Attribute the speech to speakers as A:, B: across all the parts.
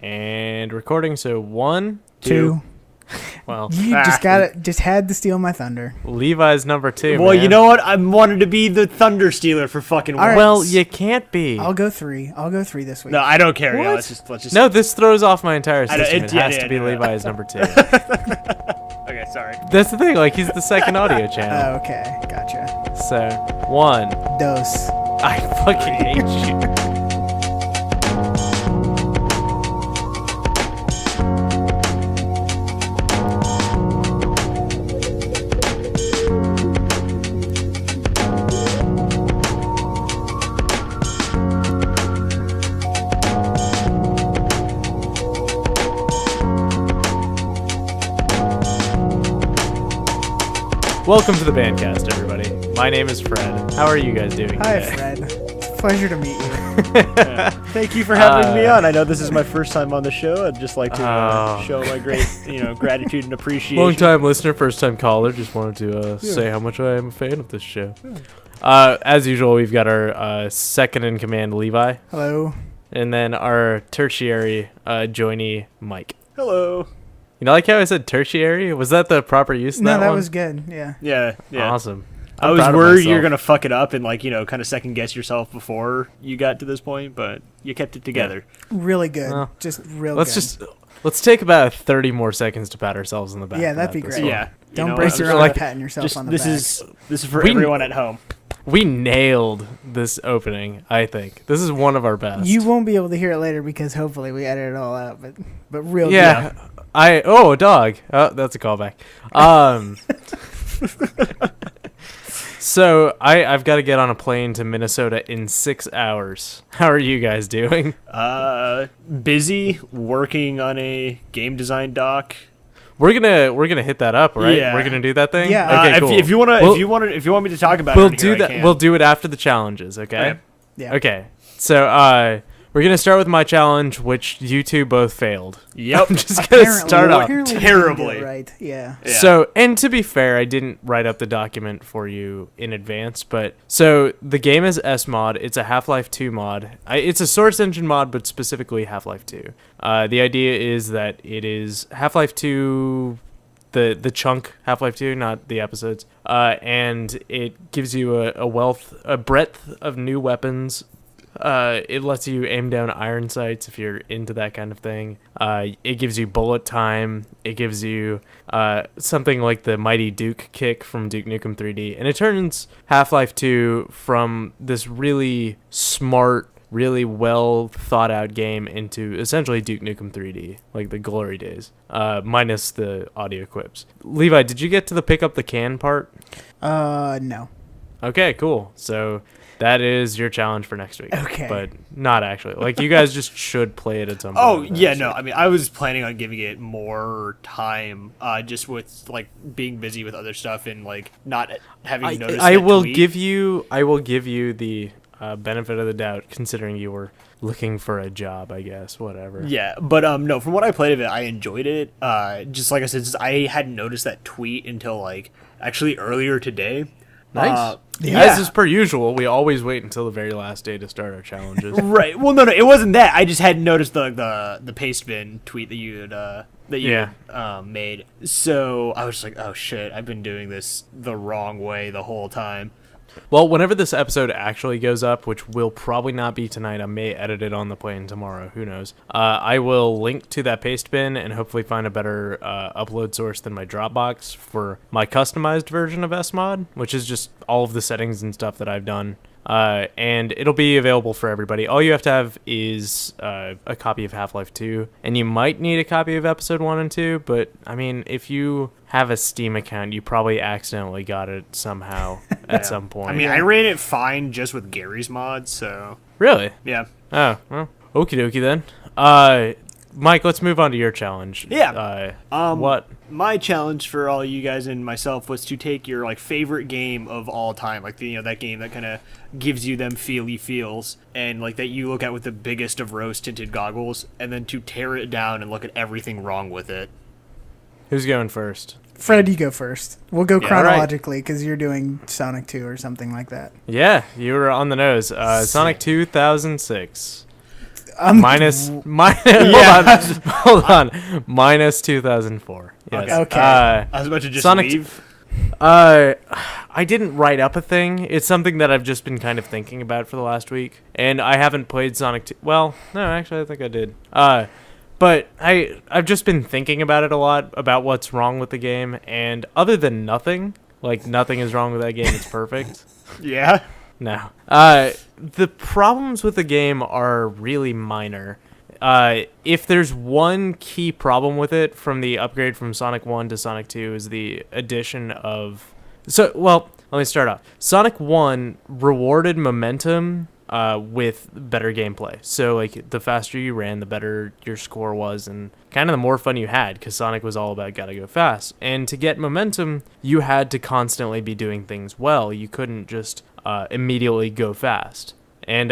A: And recording, so 1, 2. Well,
B: you just had to steal my thunder.
A: Levi's number 2.
C: Well,
A: man.
C: you know what? I wanted to be the thunder stealer for fucking once.
B: right.
A: Well, you can't be.
B: I'll go 3. I'll go 3 this week.
C: No, I don't care.
A: What?
C: Yeah, let's just.
A: No, this throws off my entire system.
C: it-
A: It
C: yeah,
A: has
C: yeah,
A: to be
C: no.
A: Levi's number 2.
C: Okay, sorry.
A: That's the thing. Like, he's the second audio channel.
B: Okay, gotcha.
A: So 1.
B: Dose.
A: I fucking hate you. Welcome to the Bancast, everybody. My name is Fred. How are you guys doing
B: Hi,
A: today?
B: Fred. It's a pleasure to meet you.
C: Thank you for having me on. I know this is my first time on the show. I'd just like to show my great, gratitude and appreciation.
A: Long-time listener, first-time caller. Just wanted to say how much I am a fan of this show. As usual, we've got our second-in-command, Levi.
B: Hello.
A: And then our tertiary joinee, Mike.
C: Hello.
A: You know, like how I said tertiary? Was that the proper use of
B: No, that
A: one?
B: was good. Yeah.
C: Yeah.
A: Awesome.
C: I was worried you're gonna fuck it up and kind of second guess yourself before you got to this point, but you kept it together.
B: Really good.
A: Well,
B: just real good.
A: Let's take about 30 more seconds to pat ourselves on the back.
B: Yeah,
A: for
B: that'd
A: that
B: be
A: this
B: great.
A: one.
C: Yeah.
B: Don't brace your
A: like-
B: own patting yourself on the
C: This
B: back.
C: is for
A: We-
C: everyone at home.
A: We nailed this opening, I think. This is one of our best.
B: You won't be able to hear it later because hopefully we edit it all out, but real
A: Yeah.
B: good.
A: A dog. Oh, that's a callback. So I've got to get on a plane to Minnesota in 6 hours. How are you guys doing?
C: Busy working on a game design doc.
A: We're gonna hit that up, right?
C: Yeah.
A: We're gonna do that thing.
B: Yeah.
A: Okay, cool.
C: If you want me to talk about
A: we'll
C: it,
A: do
C: here,
A: that.
C: I can.
A: We'll do it after the challenges. Okay.
C: Okay.
B: Yeah.
A: Okay. So we're gonna start with my challenge, which you two both failed.
C: Yep.
A: I'm just gonna start off.
B: Apparently we
C: terribly.
B: did it right. Yeah.
C: Yeah.
A: So, and to be fair, I didn't write up the document for you in advance, but so the game is S mod. It's a Half-Life 2 mod. It's a Source Engine mod, but specifically Half-Life 2. The idea is that it is Half-Life 2, the chunk Half-Life 2, not the episodes, and it gives you a breadth of new weapons. It lets you aim down iron sights if you're into that kind of thing. It gives you bullet time. It gives you something like the Mighty Duke kick from Duke Nukem 3D. And it turns Half-Life 2 from this really smart, really well thought out game into essentially Duke Nukem 3D, like the glory days, minus the audio quips. Levi, did you get to the pick up the can part?
B: No.
A: Okay, cool. So that is your challenge for next week.
B: Okay.
A: But not actually. Like, you guys just should play it at some point.
C: Oh yeah, no. I mean, I was planning on giving it more time, just with being busy with other stuff and not having noticed.
A: I
C: that
A: will
C: tweet.
A: give you the benefit of the doubt, considering you were looking for a job, I guess. Whatever.
C: Yeah, but no. From what I played of it, I enjoyed it. Just like I said, since I hadn't noticed that tweet until actually earlier today.
A: Nice.
B: Yeah.
A: As is per usual, we always wait until the very last day to start our challenges.
C: Right. Well, no, it wasn't that. I just hadn't noticed the paste bin tweet that you had made. So I was just like, oh shit, I've been doing this the wrong way the whole time.
A: Well, whenever this episode actually goes up, which will probably not be tonight, I may edit it on the plane tomorrow, who knows. I will link to that paste bin and hopefully find a better upload source than my Dropbox for my customized version of SMod, which is just all of the settings and stuff that I've done. And it'll be available for everybody. All you have to have is a copy of Half-Life 2, and you might need a copy of Episode 1 and 2, but, I mean, if you have a Steam account, you probably accidentally got it somehow at some point.
C: I mean, I ran it fine just with Gary's mod, so
A: Really?
C: yeah.
A: Oh, well, okie dokie then. Mike, let's move on to your challenge.
C: Yeah.
A: What?
C: My challenge for all you guys and myself was to take your favorite game of all time, that game that kind of gives you them feely feels, and that you look at with the biggest of rose tinted goggles, and then to tear it down and look at everything wrong with it.
A: Who's going first?
B: Fred, you go first. We'll go
C: Yeah,
B: chronologically because you're doing Sonic 2 or something like that.
A: Yeah, you were on the nose. Sonic 2006. minus hold on, minus 2004. Yes.
B: Okay.
C: I was about to just
A: Sonic
C: leave.
A: I didn't write up a thing. It's something that I've just been kind of thinking about for the last week, and I haven't played Sonic 2. Well, no, actually, I think I did. But I've just been thinking about it a lot, about what's wrong with the game, and other than nothing, like nothing is wrong with that game. It's perfect.
C: Yeah.
A: No. The problems with the game are really minor. If there's one key problem with it from the upgrade from Sonic 1 to Sonic 2 is the addition of... let me start off. Sonic 1 rewarded momentum with better gameplay. So, like, the faster you ran, the better your score was, and kind of the more fun you had, because Sonic was all about gotta go fast. And to get momentum, you had to constantly be doing things well. You couldn't just immediately go fast. And,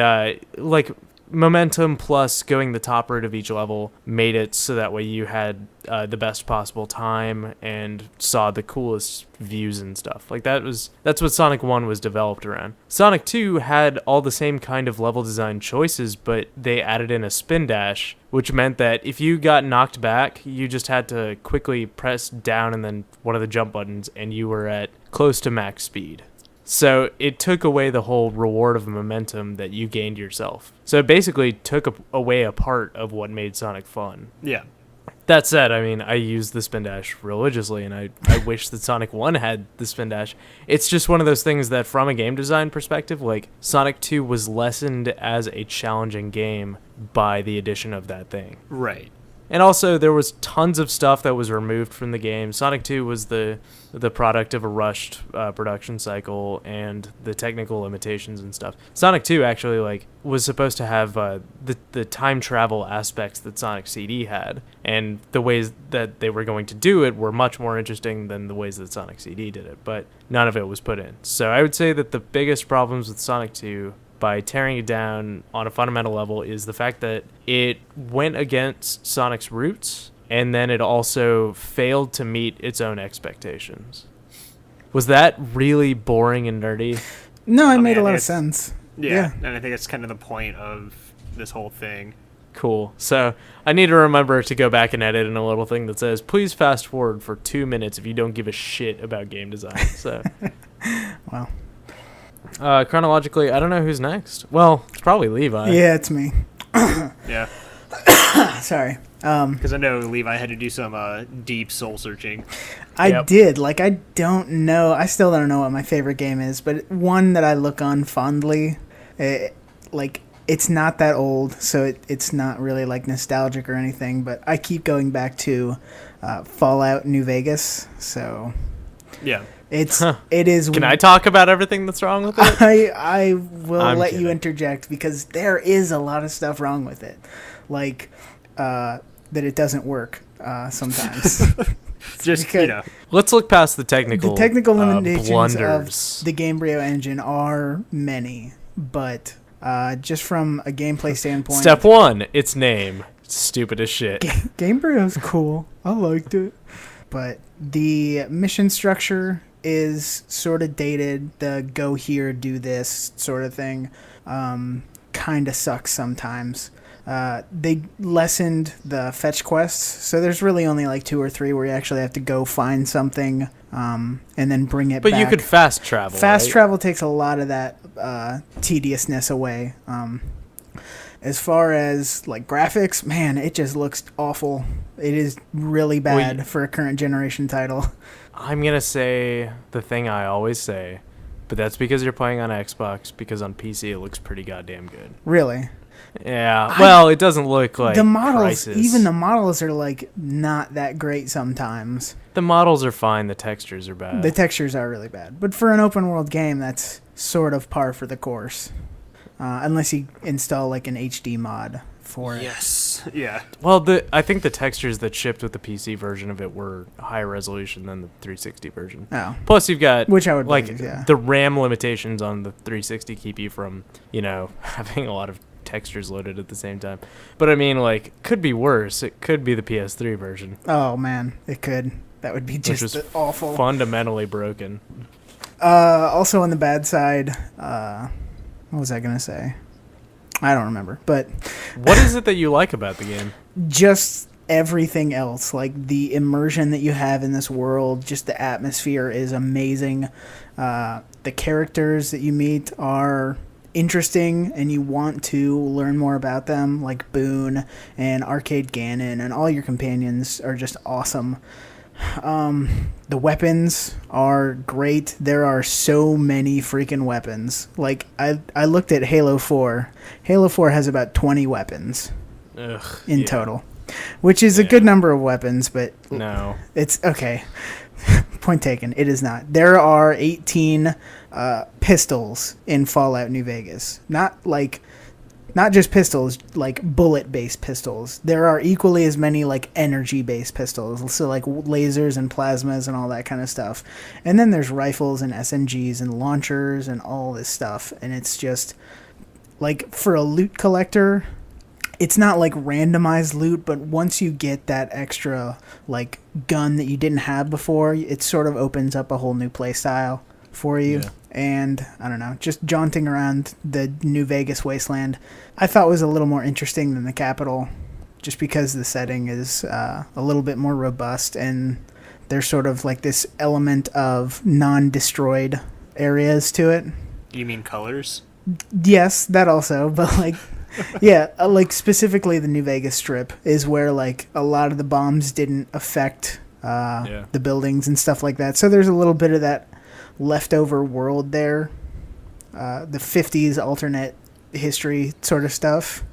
A: momentum plus going the top route of each level made it so that way you had the best possible time and saw the coolest views and stuff. Like that's what Sonic 1 was developed around. Sonic 2 had all the same kind of level design choices, but they added in a spin dash, which meant that if you got knocked back, you just had to quickly press down and then one of the jump buttons and you were at close to max speed. So it took away the whole reward of momentum that you gained yourself. So it basically took away a part of what made Sonic fun.
C: Yeah.
A: That said, I mean, I use the spin dash religiously, and I wish that Sonic 1 had the spin dash. It's just one of those things that from a game design perspective, like, Sonic 2 was lessened as a challenging game by the addition of that thing.
C: Right.
A: And also, there was tons of stuff that was removed from the game. Sonic 2 was the product of a rushed production cycle and the technical limitations and stuff. Sonic 2 actually was supposed to have the time travel aspects that Sonic CD had, and the ways that they were going to do it were much more interesting than the ways that Sonic CD did it. But none of it was put in. So I would say that the biggest problems with Sonic 2, by tearing it down on a fundamental level, is the fact that it went against Sonic's roots, and then it also failed to meet its own expectations. Was that really boring and nerdy?
B: No, it made a lot of sense.
C: Yeah, and I think that's kind of the point of this whole thing.
A: Cool. So I need to remember to go back and edit in a little thing that says, please fast forward for 2 minutes if you don't give a shit about game design. So,
B: wow.
A: Chronologically, I don't know who's next. Well, it's probably Levi.
B: Yeah, it's me.
C: Yeah.
B: Sorry.
C: Because I know Levi had to do some deep soul searching.
B: I did. I don't know. I still don't know what my favorite game is, but one that I look on fondly. It's not that old, so it's not really nostalgic or anything, but I keep going back to Fallout New Vegas. So
C: yeah.
B: It is.
A: Can I talk about everything that's wrong with it?
B: I will let you interject, because there is a lot of stuff wrong with it, that it doesn't work sometimes.
C: Just because,
A: let's look past the technical
B: limitations
A: blunders.
B: of the Gamebryo engine are many, but just from a gameplay standpoint,
A: Step 1, its name. Stupid as shit.
B: Gamebryo's cool. I liked it, but the mission structure is sort of dated. The go here, do this sort of thing kind of sucks sometimes. They lessened the fetch quests, so there's really only 2 or 3 where you actually have to go find something and then bring it back.
A: But you could fast travel.
B: Fast travel takes a lot of that tediousness away. As far as graphics, man, it just looks awful. It is really bad for a current generation title.
A: I'm going to say the thing I always say, but that's because you're playing on Xbox, because on PC it looks pretty goddamn good.
B: Really?
A: Yeah. Well, it doesn't look like
B: the models.
A: Crisis.
B: Even the models are not that great sometimes.
A: The models are fine. The textures are bad.
B: The textures are really bad. But for an open world game, that's sort of par for the course. Unless you install an HD mod for it.
C: Yes. Yeah.
A: Well, I think the textures that shipped with the PC version of it were higher resolution than the 360 version.
B: Oh.
A: Plus, you've got
B: which I would believe, yeah.
A: The RAM limitations on the 360 keep you from having a lot of textures loaded at the same time. But I mean, could be worse. It could be the PS3 version.
B: Oh man, it could. That would be just awful.
A: Fundamentally broken.
B: Also on the bad side, what was I gonna say? I don't remember, but
A: What is it that you like about the game?
B: just everything else, like the immersion that you have in this world, just the atmosphere is amazing. The characters that you meet are interesting and you want to learn more about them, like Boone and Arcade Gannon, and all your companions are just awesome. The weapons are great. There are so many freaking weapons. Like, I looked at Halo 4. Halo 4 has about 20 weapons in total, which is a good number of weapons, but
A: No.
B: it's okay. Point taken. It is not. There are 18 pistols in Fallout New Vegas. Not just pistols, like bullet-based pistols. There are equally as many like energy-based pistols, so like lasers and plasmas and all that kind of stuff. And then there's rifles and SMGs and launchers and all this stuff. And it's just like, for a loot collector, it's not like randomized loot, but once you get that extra like gun that you didn't have before, it sort of opens up a whole new play style for you. Yeah. And I don't know, just jaunting around the New Vegas wasteland, I thought was a little more interesting than the Capitol, just because the setting is a little bit more robust, and there's sort of like this element of non-destroyed areas to it.
C: You mean colors?
B: Yes, that also, but like, yeah, like specifically the New Vegas Strip is where like a lot of the bombs didn't affect the buildings and stuff like that. So there's a little bit of that leftover world there, the 50s alternate history sort of stuff.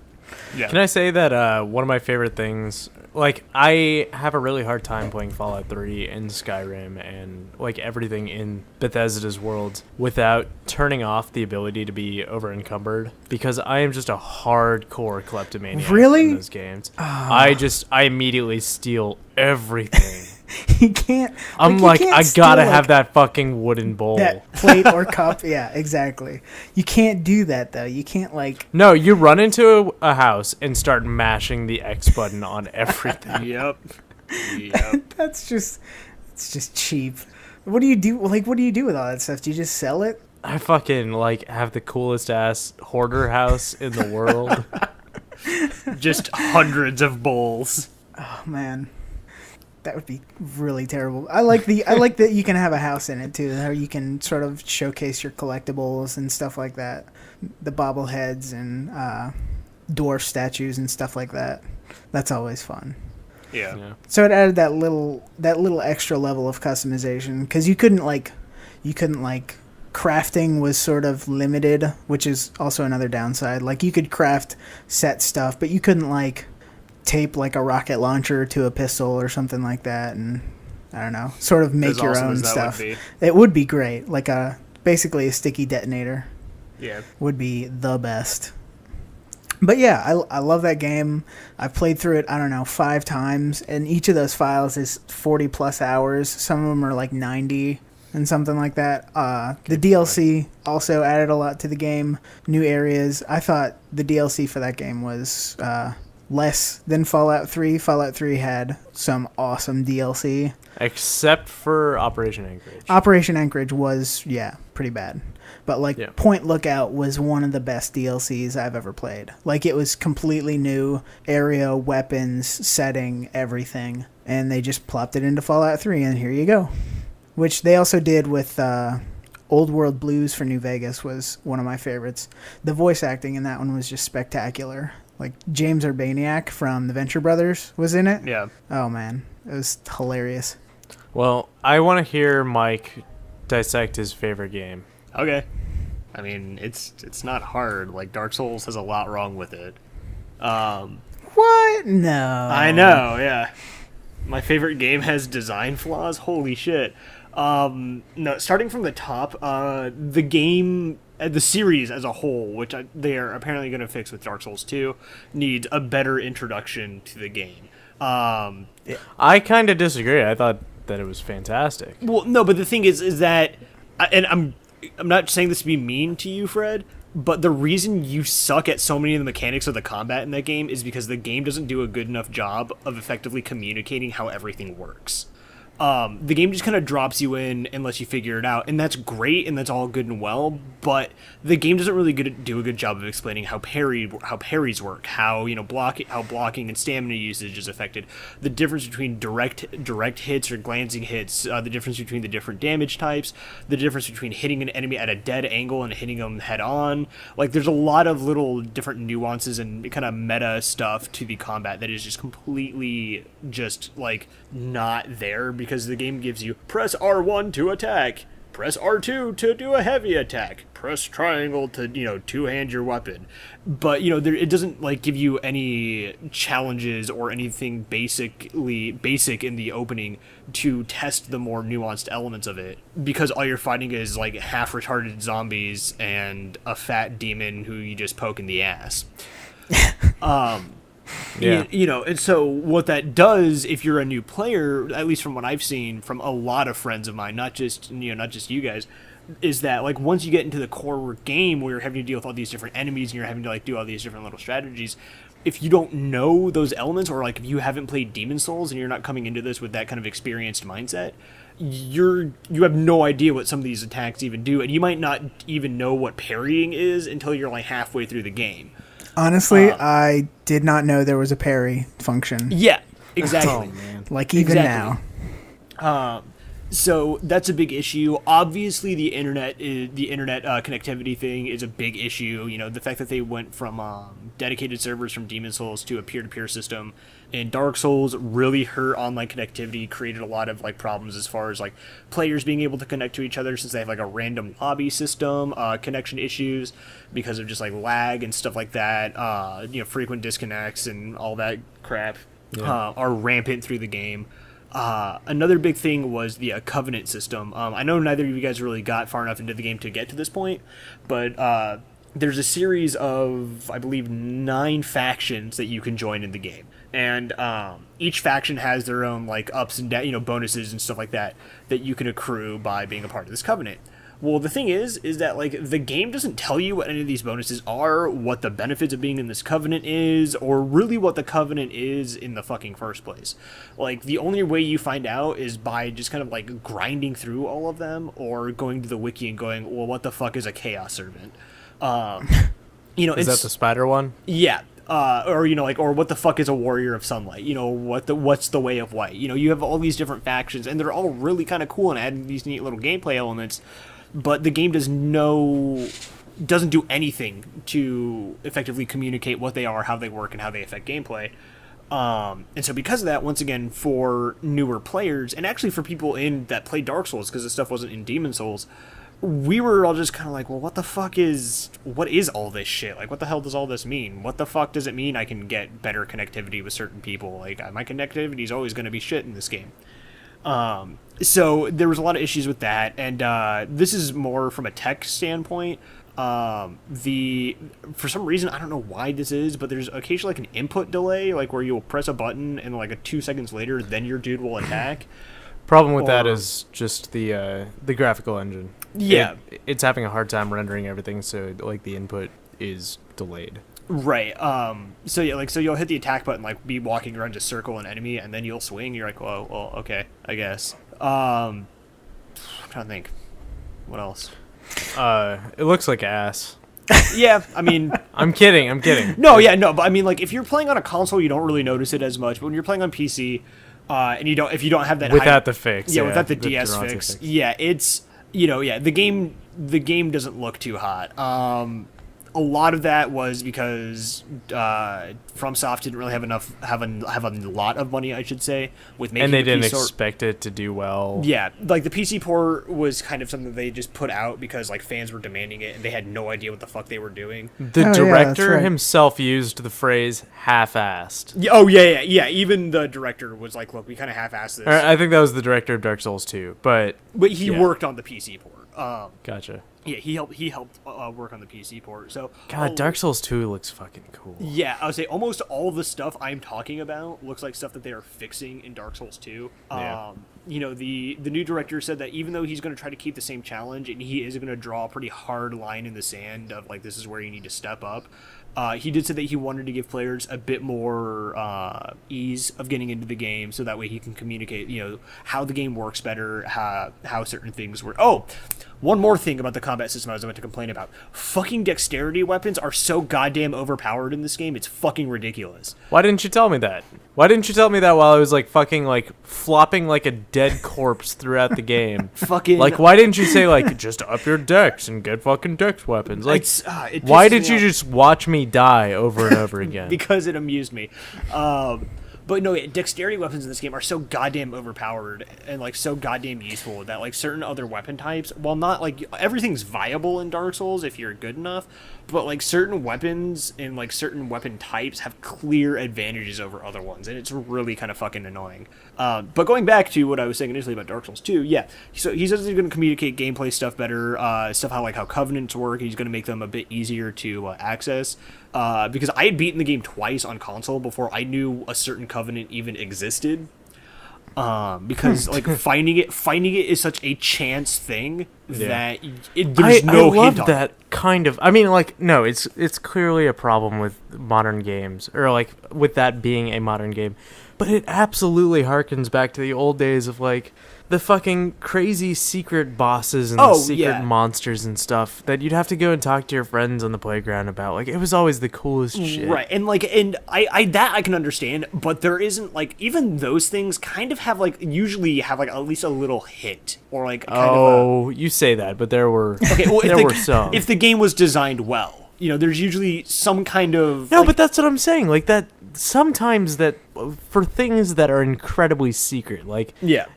A: Yeah. Can I say that one of my favorite things, like, I have a really hard time playing Fallout 3 and Skyrim and like everything in Bethesda's world without turning off the ability to be over encumbered, because I am just a hardcore kleptomaniac in those games. Oh. I immediately steal everything.
B: You can't.
A: I'm like, I gotta have that fucking wooden bowl.
B: That plate or cup. Yeah, exactly. You can't do that, though. You can't, like...
A: No, you run into a house and start mashing the X button on everything.
C: Yep.
B: It's just cheap. What do you do? Like, what do you do with all that stuff? Do you just sell it?
A: I fucking, like, have the coolest ass hoarder house in the world.
C: Just hundreds of bowls.
B: Oh, man. That would be really terrible. I like that you can have a house in it too, how you can sort of showcase your collectibles and stuff like that, the bobbleheads and dwarf statues and stuff like that. That's always fun.
C: Yeah.
B: So it added that little extra level of customization, because you couldn't crafting was sort of limited, which is also another downside. Like, you could craft set stuff, but you couldn't like tape like a rocket launcher to a pistol or something like that, and I don't know, sort of make your own stuff. It would be great, like basically a sticky detonator.
C: Yeah,
B: would be the best. But yeah, I love that game. I've played through it, I don't know, 5 times, and each of those files is 40 plus hours. Some of them are like 90 and something like that. The DLC also added a lot to the game, new areas. I thought the DLC for that game was less than Fallout 3. Fallout 3 had some awesome DLC.
A: Except for Operation Anchorage.
B: Operation Anchorage was, pretty bad. But, like, Point Lookout was one of the best DLCs I've ever played. Like, it was completely new. Area, weapons, setting, everything. And they just plopped it into Fallout 3, and here you go. Which they also did with Old World Blues for New Vegas was one of my favorites. The voice acting in that one was just spectacular. Like, James Urbaniak from the Venture Brothers was in it.
C: Yeah.
B: Oh, man. It was hilarious.
A: Well, I want to hear Mike dissect his favorite game.
C: Okay. I mean, it's not hard. Like, Dark Souls has a lot wrong with it.
B: What? No.
C: I know, yeah. My favorite game has design flaws? Holy shit. No, starting from the top, the game... the series as a whole, which they are apparently going to fix with Dark Souls 2, needs a better introduction to the game.
A: I kind of disagree. I thought that it was fantastic.
C: Well, no, but the thing is that, and I'm not saying this to be mean to you, Fred, but the reason you suck at so many of the mechanics of the combat in that game is because the game doesn't do a good enough job of effectively communicating how everything works. The game just kind of drops you in unless you figure it out, and that's great, and that's all good and well. But the game doesn't really do a good job of explaining how parries work, how blocking and stamina usage is affected, the difference between direct hits or glancing hits, the difference between the different damage types, the difference between hitting an enemy at a dead angle and hitting them head on. Like, there's a lot of little different nuances and kind of meta stuff to the combat that is just completely just like not there, because the game gives you press R1 to attack, press R2 to do a heavy attack, press triangle to, two-hand your weapon. But, it doesn't, like, give you any challenges or anything basic in the opening to test the more nuanced elements of it, because all you're fighting is, like, half-retarded zombies and a fat demon who you just poke in the ass.
A: Yeah.
C: And so what that does, if you're a new player, at least from what I've seen from a lot of friends of mine, not just you guys, is that, like, once you get into the core game where you're having to deal with all these different enemies and you're having to, like, do all these different little strategies, if you don't know those elements, or, like, if you haven't played Demon Souls and you're not coming into this with that kind of experienced mindset, you have no idea what some of these attacks even do, and you might not even know what parrying is until you're, like, halfway through the game.
B: Honestly, I did not know there was a parry function.
C: Yeah, exactly.
A: Oh, man.
B: Like, even
C: Exactly.
B: now.
C: So that's a big issue. Obviously, the internet connectivity thing is a big issue. The fact that they went from dedicated servers from Demon Souls to a peer-to-peer system in Dark Souls really hurt online connectivity, created a lot of, like, problems as far as, like, players being able to connect to each other, since they have, like, a random lobby system, connection issues because of just, like, lag and stuff like that. Frequent disconnects and all that crap are rampant through the game. Another big thing was the Covenant system. I know neither of you guys really got far enough into the game to get to this point, but there's a series of, I believe, 9 factions that you can join in the game. And each faction has their own, like, ups and downs, bonuses and stuff like that you can accrue by being a part of this Covenant. Well, the thing is that, like, the game doesn't tell you what any of these bonuses are, what the benefits of being in this Covenant is, or really what the Covenant is in the fucking first place. Like, the only way you find out is by just kind of, like, grinding through all of them, or going to the wiki and going, well, what the fuck is a Chaos Servant?
A: Is that the spider one?
C: Yeah. Or what the fuck is a Warrior of Sunlight? What's the Way of White? You have all these different factions, and they're all really kind of cool and adding these neat little gameplay elements, but the game doesn't do anything to effectively communicate what they are, how they work, and how they affect gameplay. And so because of that, once again, for newer players, and actually for people that play Dark Souls, because this stuff wasn't in Demon Souls, we were all just kind of like, well, what is all this shit? Like, what the hell does all this mean? What the fuck does it mean I can get better connectivity with certain people? Like, my connectivity is always going to be shit in this game. So there was a lot of issues with that, and this is more from a tech standpoint. For some reason, I don't know why this is, but there's occasionally, like, an input delay, like where you'll press a button and, like, 2 seconds later, then your dude will attack.
A: Problem with that is just the graphical engine.
C: Yeah,
A: it's having a hard time rendering everything, so, like, the input is delayed.
C: Right. So you'll hit the attack button, like, be walking around to circle an enemy, and then you'll swing. You're like, well, okay, I guess. I'm trying to think. What else?
A: It looks like ass.
C: Yeah, I mean,
A: I'm kidding.
C: No, but I mean, like, if you're playing on a console, you don't really notice it as much. But when you're playing on PC, and if you don't have that
A: without the fix,
C: without the DS fix, it's the game doesn't look too hot. A lot of that was because FromSoft didn't really have a lot of money, I should say, with making.
A: And they didn't expect it to do well.
C: Yeah, like the PC port was kind of something they just put out because, like, fans were demanding it, and they had no idea what the fuck they were doing.
A: The director himself used the phrase "half-assed."
C: Yeah. Even the director was like, "Look, we kind of half-assed this."
A: I think that was the director of Dark Souls 2, but
C: he worked on the PC port.
A: Gotcha.
C: Yeah, he helped work on the PC port. So
A: God, Dark Souls 2 looks fucking cool.
C: yeah, I would say almost all the stuff I'm talking about looks like stuff that they are fixing in Dark Souls 2.
A: Yeah.
C: The new director said that even though he's going to try to keep the same challenge and he is going to draw a pretty hard line in the sand of like this is where you need to step up, he did say that he wanted to give players a bit more ease of getting into the game, so that way he can communicate, how the game works better, how certain things work. Oh, one more thing about the combat system I was about to complain about. Fucking dexterity weapons are so goddamn overpowered in this game. It's fucking ridiculous.
A: Why didn't you tell me that? Why didn't you tell me that while I was like fucking like flopping like a dead corpse throughout the game?
C: Fucking
A: like, why didn't you say like just up your dex and get fucking dex weapons? Like, why did you just watch me die over and over again?
C: Because it amused me. But no, dexterity weapons in this game are so goddamn overpowered and like so goddamn useful that like certain other weapon types, while not like everything's viable in Dark Souls if you're good enough, but like certain weapons and like certain weapon types have clear advantages over other ones, and it's really kind of fucking annoying. But going back to what I was saying initially about Dark Souls 2, yeah, so he says he's going to communicate gameplay stuff better, stuff how covenants work. He's going to make them a bit easier to access. Because I had beaten the game twice on console before I knew a certain covenant even existed. Because like finding it is such a chance thing that there's no hint
A: I love
C: on
A: that
C: it.
A: kind of. I mean, like, no, it's clearly a problem with modern games, or like with that being a modern game, but it absolutely harkens back to the old days of like the fucking crazy secret bosses and the secret monsters and stuff that you'd have to go and talk to your friends on the playground about. Like, it was always the coolest shit.
C: Right, and I that I can understand, but there isn't like even those things kind of have like usually have like at least a little hint or like kind of
A: you say that, but there were
C: were
A: some.
C: If the game was designed well, there's usually some kind of
A: but that's what I'm saying. Like that sometimes that for things that are incredibly secret, like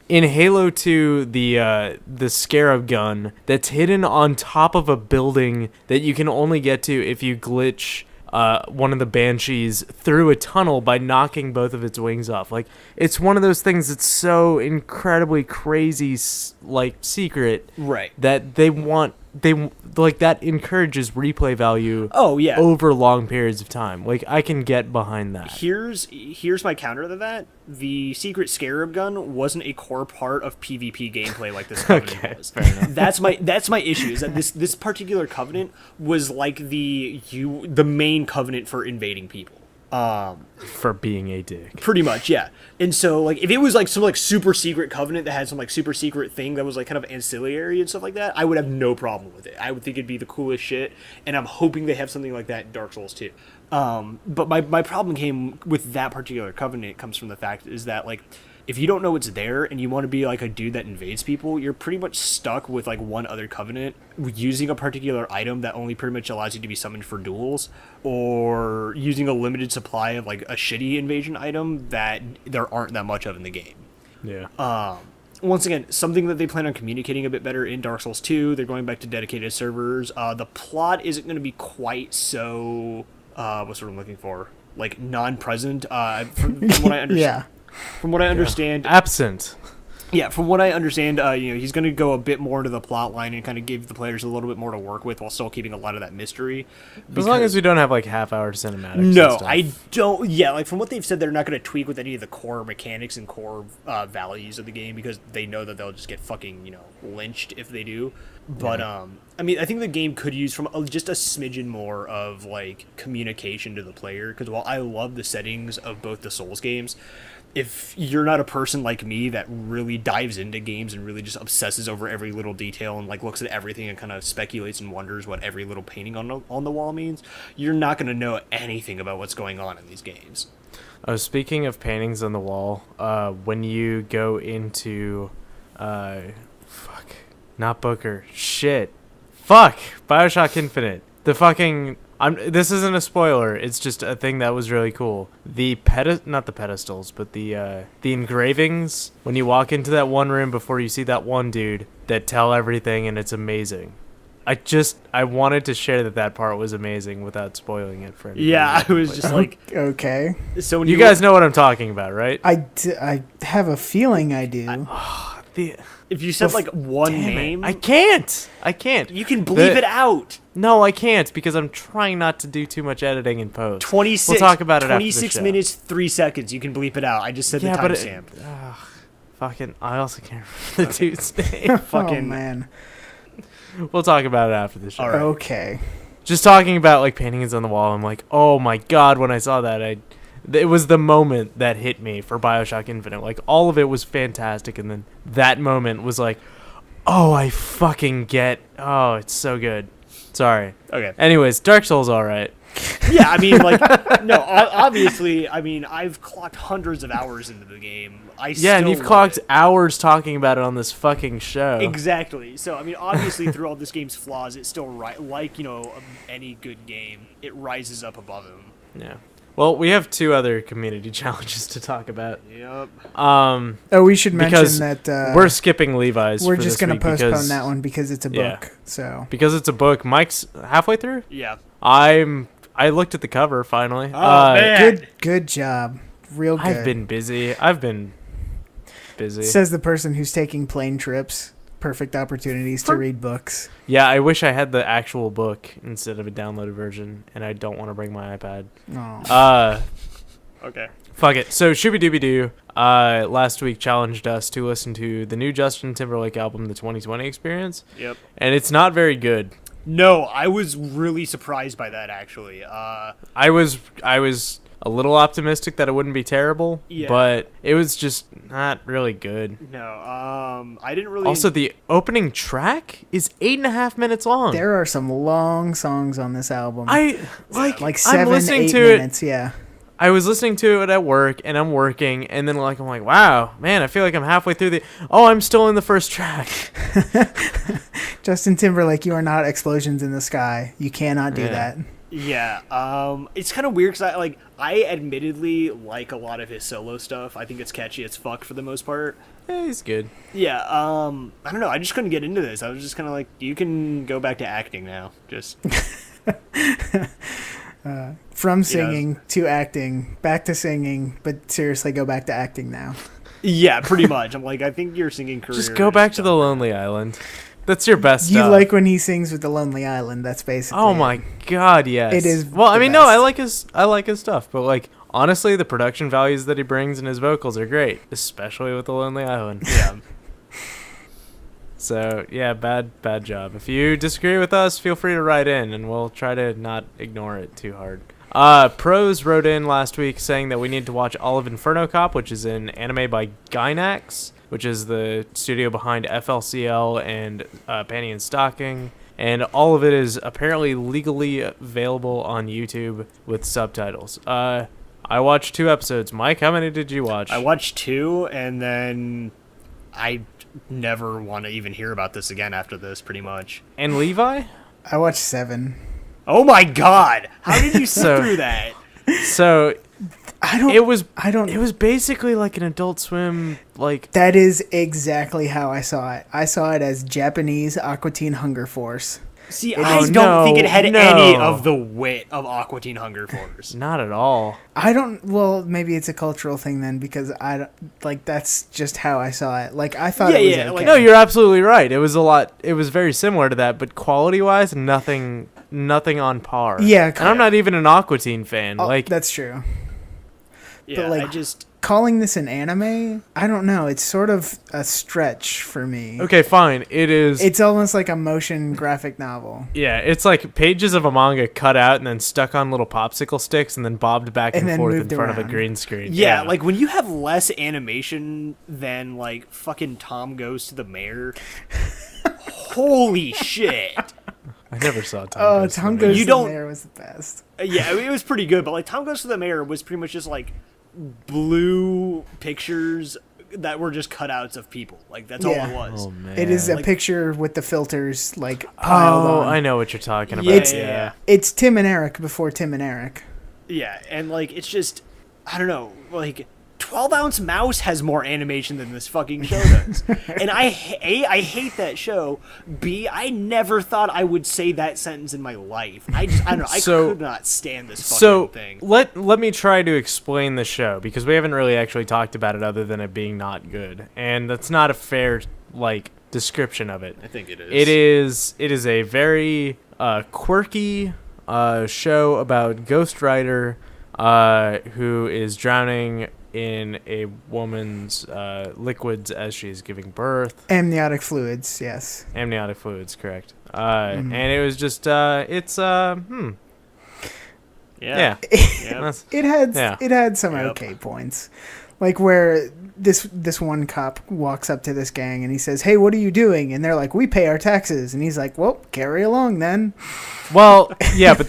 A: in Halo 2, the scarab gun that's hidden on top of a building that you can only get to if you glitch one of the Banshees through a tunnel by knocking both of its wings off. Like, it's one of those things that's so incredibly crazy, like, secret,
C: right,
A: that they like that encourages replay value
C: yeah,
A: over long periods of time. Like, I can get behind that.
C: Here's my counter to that. The secret scarab gun wasn't a core part of PvP gameplay like this covenant was.
A: Fair enough.
C: That's my issue, is that this particular covenant was like the main covenant for invading people.
A: For being a dick.
C: Pretty much, yeah. And so, like, if it was, like, some, like, super secret covenant that had some, like, super secret thing that was, like, kind of ancillary and stuff like that, I would have no problem with it. I would think it'd be the coolest shit, and I'm hoping they have something like that in Dark Souls 2. But my problem came with that particular covenant comes from the fact is that, like, if you don't know it's there and you want to be like a dude that invades people, you're pretty much stuck with like one other covenant using a particular item that only pretty much allows you to be summoned for duels, or using a limited supply of like a shitty invasion item that there aren't that much of in the game.
A: Yeah.
C: Once again, something that they plan on communicating a bit better in Dark Souls 2. They're going back to dedicated servers. The plot isn't going to be quite so what's what I'm looking for, like non-present. From what I understand.
B: Yeah.
C: From what I understand,
A: absent.
C: Yeah, from what I understand, he's going to go a bit more into the plot line and kind of give the players a little bit more to work with while still keeping a lot of that mystery.
A: As long as we don't have like half-hour cinematics.
C: No,
A: and stuff.
C: I don't. Yeah, like from what they've said, they're not going to tweak with any of the core mechanics and core values of the game because they know that they'll just get fucking lynched if they do. But I mean, I think the game could use from just a smidgen more of like communication to the player, because while I love the settings of both the Souls games, if you're not a person like me that really dives into games and really just obsesses over every little detail and like looks at everything and kind of speculates and wonders what every little painting on the wall means, you're not going to know anything about what's going on in these games.
A: Speaking of paintings on the wall, when you go into not Booker, BioShock Infinite, the fucking this isn't a spoiler, it's just a thing that was really cool. Not the pedestals, but the engravings, when you walk into that one room before you see that one dude, that tell everything, and it's amazing. I wanted to share that part was amazing without spoiling it for anybody.
C: Yeah, I was just like...
B: Okay.
C: So when
A: you guys know what I'm talking about, right?
B: I have a feeling I do.
C: If you said like one
A: Damn it.
C: name,
A: I can't.
C: you can bleep it out.
A: No, I can't because I'm trying not to do too much editing in post.
C: 26.
A: We'll talk about it after the
C: 26
A: show.
C: minutes 3 seconds. You can bleep it out. I just said the timestamp.
A: Fucking, I also can't remember the dude's name.
C: Fucking
B: Oh man.
A: We'll talk about it after the show.
C: All right.
B: Okay.
A: Just talking about like paintings on the wall, I'm like, oh my god, when I saw that, it was the moment that hit me for BioShock Infinite. Like, all of it was fantastic, and then that moment was like, oh, I fucking get, oh, it's so good. Sorry.
C: Okay.
A: Anyways, Dark Souls alright.
C: Yeah, I mean, like, no, obviously, I mean, I've clocked hundreds of hours into the game.
A: Yeah, and you've clocked hours talking about it on this fucking show.
C: Exactly. So, I mean, obviously, through all this game's flaws, it's still like, any good game, it rises up above them.
A: Yeah. Well, we have 2 other community challenges to talk about.
C: Yep.
B: Oh, we should
A: Because
B: mention that
A: we're skipping Levi's.
B: we're
A: for
B: just
A: this
B: gonna
A: week
B: postpone
A: because-
B: that one because it's a
A: Yeah.
B: book. So
A: Because it's a book. Mike's halfway through.
C: Yeah.
A: I looked at the cover finally.
C: Oh, man.
B: good job, real good.
A: I've been busy.
B: Says the person who's taking plane trips. Perfect opportunities to read books.
A: Yeah, I wish I had the actual book instead of a downloaded version, and I don't want to bring my iPad.
B: Oh.
C: Okay.
A: Fuck it. So Shooby Dooby Doo last week challenged us to listen to the new Justin Timberlake album, The 2020 Experience.
C: Yep.
A: And it's not very good.
C: No, I was really surprised by that, actually.
A: I was a little optimistic that it wouldn't be terrible,
C: Yeah.
A: but it was just not really good.
C: No, I didn't really...
A: Also, the opening track is 8.5 minutes long.
B: There are some long songs on this album.
A: Like
B: like
A: I'm
B: 7, 8
A: to
B: minutes. Yeah.
A: I was listening to it at work, and I'm working, and then I'm like, wow, man, I feel like I'm halfway through I'm still in the first track.
B: Justin Timberlake, you are not explosions in the sky. You cannot do that.
C: Yeah, it's kind of weird because I admittedly like a lot of his solo stuff. I think it's catchy as fuck for the most part.
A: Yeah, he's good.
C: Yeah, I don't know. I just couldn't get into this. I was just kind of like, you can go back to acting now. Just
B: From singing to acting, back to singing, but seriously, go back to acting now.
C: yeah, pretty much. I'm like, I think your singing career.
A: Just go back to the Lonely Island. That's your best
B: You
A: stuff.
B: like when he sings with the Lonely Island. That's basically
A: Oh
B: it.
A: my god, yes.
B: It is
A: Well, I
B: the
A: mean, no,
B: best.
A: I like his stuff, but like honestly, the production values that he brings and his vocals are great, especially with the Lonely Island.
C: Yeah.
A: So yeah, bad job. If you disagree with us, feel free to write in, and we'll try to not ignore it too hard. Pros wrote in last week saying that we need to watch all of Inferno Cop, which is an anime by Gainax, which is the studio behind FLCL and Panty and Stocking. And all of it is apparently legally available on YouTube with subtitles. I watched 2 episodes. Mike, how many did you watch?
C: I watched 2, and then I never want to even hear about this again after this, pretty much.
A: And Levi?
B: I watched 7.
C: Oh my god! How did you sit through that?
A: So it was basically like an Adult Swim, like...
B: That is exactly how I saw it. I saw it as Japanese Aqua Teen Hunger Force.
C: See,
B: It
C: I
B: is-
C: don't think it had
A: no.
C: any of the wit of Aqua Teen Hunger Force.
A: Not at all.
B: Well, maybe it's a cultural thing then, because I don't, like, that's just how I saw it. Like, I thought it was
C: Yeah,
B: okay.
C: like-
A: No, you're absolutely right. It was very similar to that, but quality-wise, nothing on par.
B: Yeah,
A: And I'm not even an Aqua Teen fan.
B: Oh,
A: Like,
B: that's true.
C: Yeah,
B: like-
C: I just...
B: Calling this an anime, I don't know. It's sort of a stretch for me.
A: okay, fine. It is.
B: It's almost like a motion graphic novel.
A: Yeah, it's like pages of a manga cut out and then stuck on little popsicle sticks and then bobbed back
B: And
A: and
B: then
A: forth in
B: moved
A: front of a
B: around.
A: green screen.
C: Yeah, like when you have less animation than like fucking Tom Goes to the Mayor. Holy shit!
A: I never saw Tom
B: Oh,
A: Goes to
B: Tom
A: the Mayor.
B: Goes
C: You
B: to
C: don't-
B: the Mayor was the best.
C: Yeah, I mean, it was pretty good, but like Tom Goes to the Mayor was pretty much just like blue pictures that were just cutouts of people. Like that's
B: Yeah.
C: all it was.
A: Oh, man.
B: It is a
C: Like-
B: picture with the filters like piled
A: Oh,
B: on.
A: I know what you're talking about.
C: Yeah,
B: It's-
C: yeah.
B: It's Tim and Eric before Tim and Eric.
C: Yeah, and like it's just I don't know, like 12-ounce mouse has more animation than this fucking show does. And I hate that show. B, I never thought I would say that sentence in my life. I don't know. I could not stand this fucking thing.
A: Let me try to explain the show, because we haven't really actually talked about it other than it being not good. And that's not a fair, description of it.
C: I think it is.
A: It is a very quirky show about Ghost Rider who is drowning in a woman's liquids as she's giving birth.
B: Amniotic fluids, yes.
A: Amniotic fluids, correct. And it was just Yeah.
B: It had some okay points. Like where this one cop walks up to this gang and he says, "Hey, what are you doing?" And they're like, "We pay our taxes." And he's like, "Well, carry along then."
A: Well, yeah, but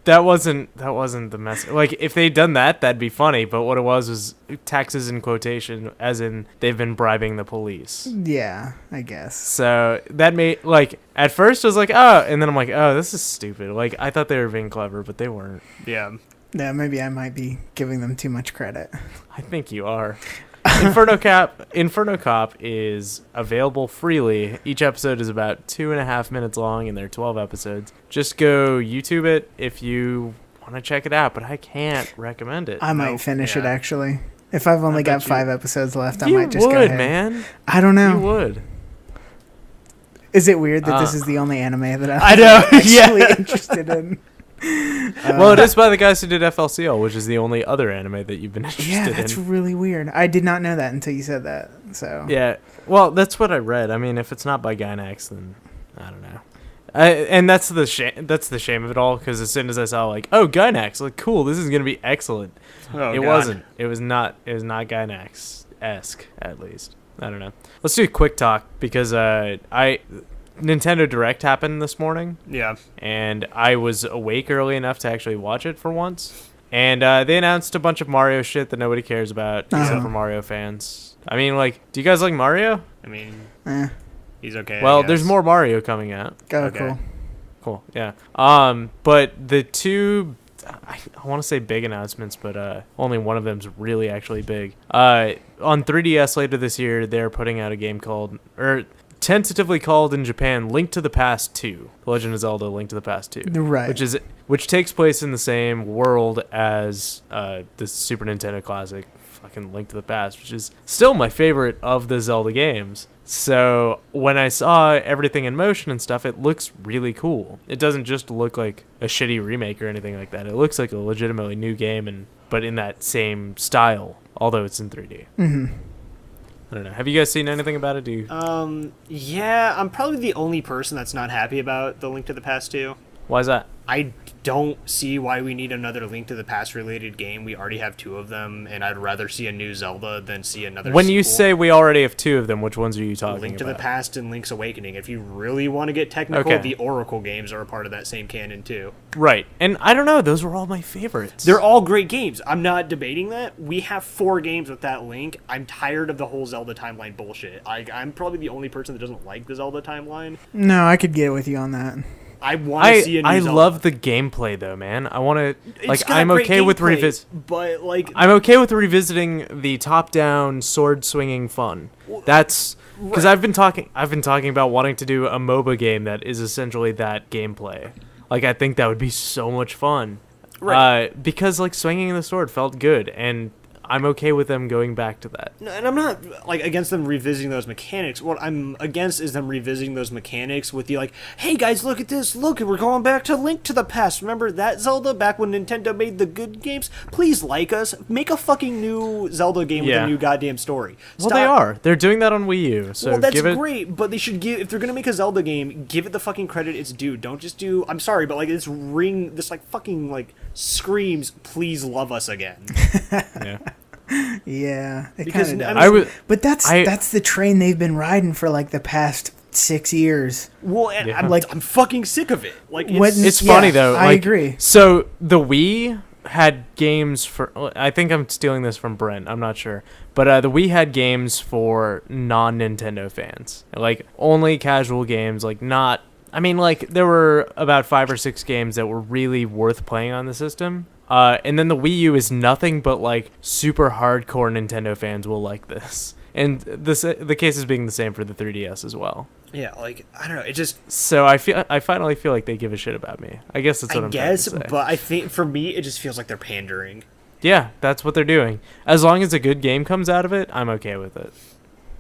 A: that wasn't the message. Like, if they'd done that, that'd be funny. But what it was taxes in quotation, as in they've been bribing the police.
B: Yeah, I guess.
A: So that made, at first I was like, oh, and then I'm like, oh, this is stupid. Like, I thought they were being clever, but they weren't.
C: Yeah.
B: Yeah, maybe I might be giving them too much credit.
A: I think you are. Inferno Cop is available freely. Each episode is about 2.5 minutes long, and there are 12 episodes. Just go YouTube it if you want to check it out, but I can't recommend it.
B: I might finish it, actually. If I've only got 5 episodes left, I might just
A: go
B: ahead.
A: You would, man.
B: I don't know.
A: You would.
B: Is it weird that this is the only anime that
A: I know.
B: actually interested in?
A: Well, it is by the guys who did FLCL, which is the only other anime that you've been interested in.
B: Yeah, that's really weird. I did not know that until you said that. So
A: yeah, well, that's what I read. I mean, if it's not by Gainax, then I don't know. And that's the shame. That's the shame of it all. Because as soon as I saw Gainax, cool, this is gonna be excellent.
C: Oh,
A: it
C: God.
A: wasn't. It was not Gainax-esque, at least. I don't know. Let's do a quick talk because Nintendo Direct happened this morning.
C: Yeah.
A: And I was awake early enough to actually watch it for once. And they announced a bunch of Mario shit that nobody cares about, except for Mario fans. I mean, do you guys like Mario?
C: I mean, he's okay.
A: Well, there's more Mario coming out.
B: Cool.
A: Cool, yeah. But the two, I want to say big announcements, but only one of them's really actually big. On 3DS later this year, they're putting out a game tentatively called in Japan Link to the Past 2. The Legend of Zelda Link to the Past 2.
B: Right.
A: Which takes place in the same world as the Super Nintendo classic fucking Link to the Past, which is still my favorite of the Zelda games. So when I saw everything in motion and stuff, it looks really cool. It doesn't just look like a shitty remake or anything like that. It looks like a legitimately new game, but in that same style, although it's in 3D.
B: Mm-hmm.
A: I don't know. Have you guys seen anything about it?
C: Yeah, I'm probably the only person that's not happy about the Link to the Past 2.
A: Why is that?
C: I don't see why we need another Link to the Past related game. We already have 2 of them, and I'd rather see a new Zelda than see another
A: When
C: sequel.
A: you say we already have 2 of them, which ones are you talking about?
C: Link to the Past and Link's Awakening. If you really want to get technical, the Oracle games are a part of that same canon too.
A: Right. And I don't know, those were all my favorites.
C: They're all great games. I'm not debating that. We have 4 games with that Link. I'm tired of the whole Zelda timeline bullshit. I'm probably the only person that doesn't like the Zelda timeline.
B: No, I could get with you on that.
C: I want to see a new Zelda.
A: I love the gameplay though, man. I want to I'm okay with I'm okay with revisiting the top-down sword swinging fun. That's because I've been talking about wanting to do a MOBA game that is essentially that gameplay. I think that would be so much fun. Right. Because swinging the sword felt good, and I'm okay with them going back to that.
C: No, and I'm not against them revisiting those mechanics. What I'm against is them revisiting those mechanics with the hey guys, look at this, look, we're going back to Link to the Past. Remember that Zelda back when Nintendo made the good games? Please like us. Make a fucking new Zelda game with a new goddamn story.
A: Well, they are. They're doing that on Wii U. So
C: that's great, but they should if they're gonna make a Zelda game, give it the fucking credit it's due. Don't just do. I'm sorry, but this fucking screams, please love us again.
A: Yeah.
B: Yeah,
C: because
B: but that's the train they've been riding for the past 6 years.
C: Well, and I'm fucking sick of it.
A: It's funny though.
B: I agree.
A: So the Wii had games for. I think I'm stealing this from Brent. I'm not sure, but the Wii had games for non-Nintendo fans, only casual games, not I mean, like, there were about 5 or 6 games that were really worth playing on the system. And then the Wii U is nothing but, like, super hardcore Nintendo fans will like this. And the case is being the same for the 3DS as well.
C: Yeah, like, I don't know, it just...
A: So I finally feel like they give a shit about me. I guess that's what I'm trying to say.
C: But I think, for me, it just feels like they're pandering.
A: Yeah, that's what they're doing. As long as a good game comes out of it, I'm okay with it.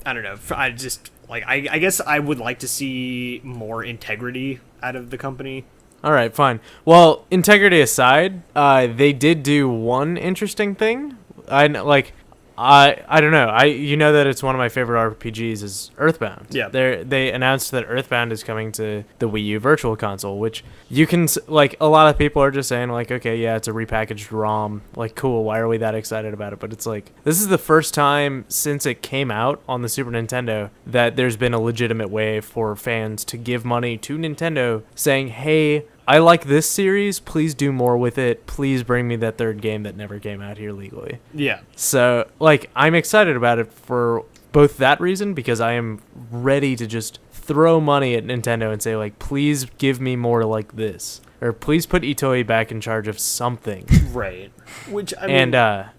C: I don't know, I just, like, I guess I would like to see more integrity out of the company.
A: All right, fine. Well, integrity aside, they did do one interesting thing. I don't know. You know that it's one of my favorite RPGs is Earthbound.
C: Yeah.
A: They announced that Earthbound is coming to the Wii U Virtual Console, which you can, like, a lot of people are just saying, like, okay, yeah, it's a repackaged ROM. Like, cool, why are we that excited about it? But it's like, this is the first time since it came out on the Super Nintendo that there's been a legitimate way for fans to give money to Nintendo saying, hey, I like this series. Please do more with it. Please bring me that third game that never came out here legally.
C: Yeah.
A: So, like, I'm excited about it for both that reason, because I am ready to just throw money at Nintendo and say, like, please give me more like this. Or please put Itoi back in charge of something.
C: Right. Which, I mean...
A: And,